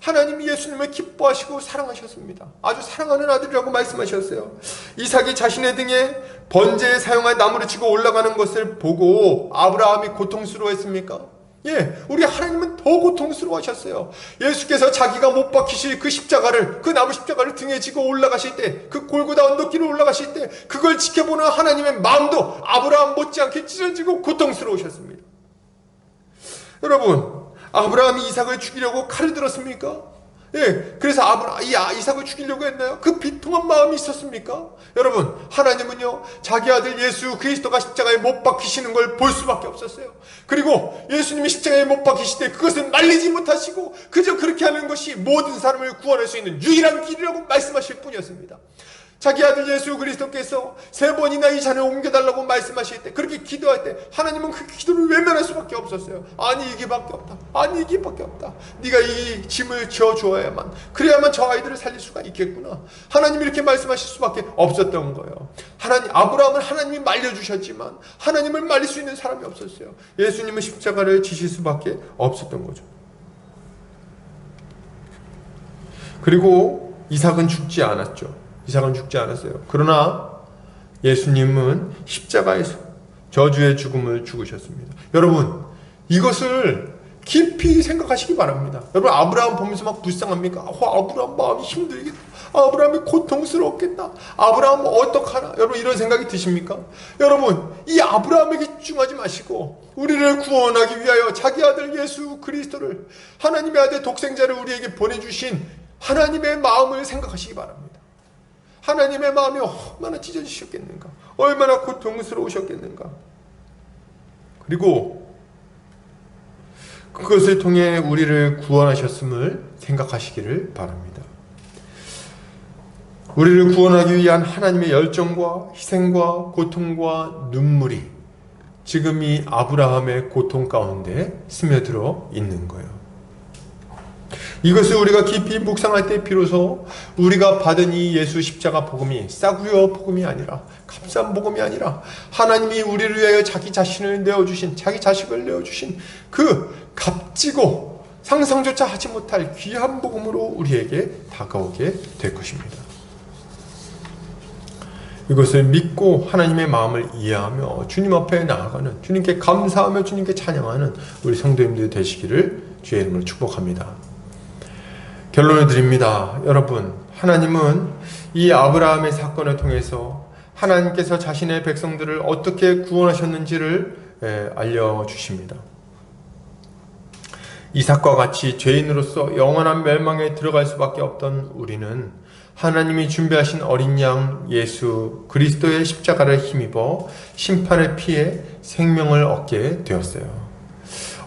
하나님이 예수님을 기뻐하시고 사랑하셨습니다. 아주 사랑하는 아들이라고 말씀하셨어요. 이삭이 자신의 등에 번제에 사용할 나무를 치고 올라가는 것을 보고 아브라함이 고통스러워했습니까? 우리 하나님은 더 고통스러워하셨어요. 예수께서 자기가 못 박히실 그 십자가를, 그 나무 십자가를 등에 지고 올라가실 때, 그 골고다 언덕길을 올라가실 때 그걸 지켜보는 하나님의 마음도 아브라함 못지않게 찢어지고 고통스러우셨습니다. 여러분, 아브라함이 이삭을 죽이려고 칼을 들었습니까? 그래서 이삭을 죽이려고 했나요? 그 비통한 마음이 있었습니까? 여러분, 하나님은요 자기 아들 예수 그리스도가 십자가에 못 박히시는 걸 볼 수밖에 없었어요. 그리고 예수님이 십자가에 못 박히실 때 그것을 말리지 못하시고 그저 그렇게 하는 것이 모든 사람을 구원할 수 있는 유일한 길이라고 말씀하실 뿐이었습니다. 자기 아들 예수 그리스도께서 3번이나 이 잔을 옮겨달라고 말씀하실 때, 그렇게 기도할 때 하나님은 그 기도를 외면할 수밖에 없었어요. 아니 이게밖에 없다. 아니 이게밖에 없다. 네가 이 짐을 지어주어야만, 그래야만 저 아이들을 살릴 수가 있겠구나. 하나님이 이렇게 말씀하실 수밖에 없었던 거예요. 아브라함은 하나님이 말려주셨지만 하나님을 말릴 수 있는 사람이 없었어요. 예수님은 십자가를 지실 수밖에 없었던 거죠. 그리고 이삭은 죽지 않았죠. 이삭은 죽지 않았어요. 그러나 예수님은 십자가에서 저주의 죽음을 죽으셨습니다. 여러분, 이것을 깊이 생각하시기 바랍니다. 여러분, 아브라함 보면서 막 불쌍합니까? 아브라함 마음이 힘들겠다. 아브라함이 고통스럽겠다. 아브라함 어떡하나? 여러분, 이런 생각이 드십니까? 여러분, 이 아브라함에게 집중하지 마시고 우리를 구원하기 위하여 자기 아들 예수 그리스도를, 하나님의 아들 독생자를 우리에게 보내주신 하나님의 마음을 생각하시기 바랍니다. 하나님의 마음이 얼마나 찢어지셨겠는가, 얼마나 고통스러우셨겠는가. 그리고 그것을 통해 우리를 구원하셨음을 생각하시기를 바랍니다. 우리를 구원하기 위한 하나님의 열정과 희생과 고통과 눈물이 지금 이 아브라함의 고통 가운데 스며들어 있는 거예요. 이것을 우리가 깊이 묵상할 때 비로소 우리가 받은 이 예수 십자가 복음이 싸구려 복음이 아니라, 값싼 복음이 아니라, 하나님이 우리를 위하여 자기 자신을 내어주신, 자기 자식을 내어주신 그 값지고 상상조차 하지 못할 귀한 복음으로 우리에게 다가오게 될 것입니다. 이것을 믿고 하나님의 마음을 이해하며 주님 앞에 나아가는, 주님께 감사하며 주님께 찬양하는 우리 성도님들 되시기를 주의 이름으로 축복합니다. 결론을 드립니다. 여러분, 하나님은 이 아브라함의 사건을 통해서 하나님께서 자신의 백성들을 어떻게 구원하셨는지를 알려주십니다. 이삭과 같이 죄인으로서 영원한 멸망에 들어갈 수밖에 없던 우리는 하나님이 준비하신 어린 양 예수 그리스도의 십자가를 힘입어 심판을 피해 생명을 얻게 되었어요.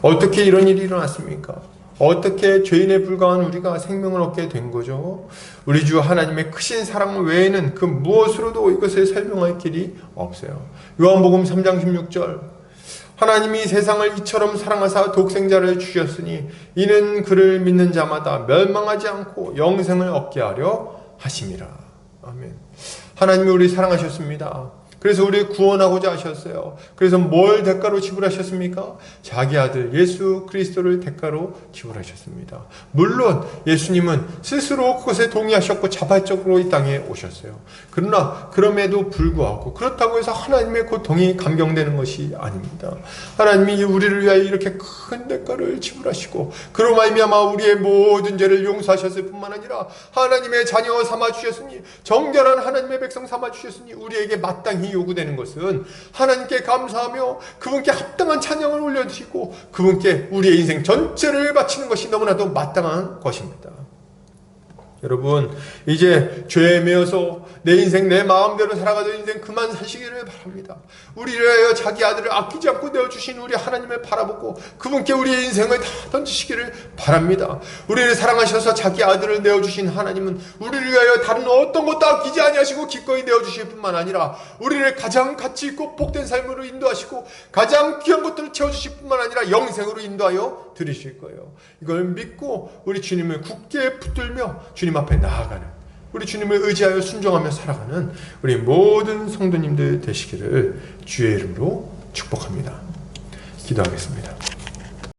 어떻게 이런 일이 일어났습니까? 어떻게 죄인에 불과한 우리가 생명을 얻게 된 거죠? 우리 주 하나님의 크신 사랑 외에는 그 무엇으로도 이것을 설명할 길이 없어요. 요한복음 3장 16절, 하나님이 세상을 이처럼 사랑하사 독생자를 주셨으니 이는 그를 믿는 자마다 멸망하지 않고 영생을 얻게 하려 하심이라. 아멘. 하나님이 우리 사랑하셨습니다. 그래서 우리 구원하고자 하셨어요. 그래서 뭘 대가로 지불하셨습니까? 자기 아들 예수 그리스도를 대가로 지불하셨습니다. 물론 예수님은 스스로 그것에 동의하셨고 자발적으로 이 땅에 오셨어요. 그러나 그럼에도 불구하고 그렇다고 해서 하나님의 고통이 감경되는 것이 아닙니다. 하나님이 우리를 위하여 이렇게 큰 대가를 지불하시고 그로 말미암아 우리의 모든 죄를 용서하셨을 뿐만 아니라 하나님의 자녀 삼아 주셨으니, 정결한 하나님의 백성 삼아 주셨으니, 우리에게 마땅히 요구되는 것은 하나님께 감사하며 그분께 합당한 찬양을 올려드리고 그분께 우리의 인생 전체를 바치는 것이 너무나도 마땅한 것입니다. 여러분, 이제 죄에 매여서 내 인생 내 마음대로 살아가던 인생 그만 사시기를 바랍니다. 우리를 위하여 자기 아들을 아끼지 않고 내어주신 우리 하나님을 바라보고 그분께 우리의 인생을 다 던지시기를 바랍니다. 우리를 사랑하셔서 자기 아들을 내어주신 하나님은 우리를 위하여 다른 어떤 것도 아끼지 아니하시고 기꺼이 내어주실 뿐만 아니라 우리를 가장 가치 있고 복된 삶으로 인도하시고 가장 귀한 것들을 채워주실 뿐만 아니라 영생으로 인도하여 드리실 거예요. 이걸 믿고 우리 주님을 굳게 붙들며 주님 앞에 나아가는, 우리 주님을 의지하여 순종하며 살아가는 우리 모든 성도님들 되시기를 주의 이름으로 축복합니다. 기도하겠습니다.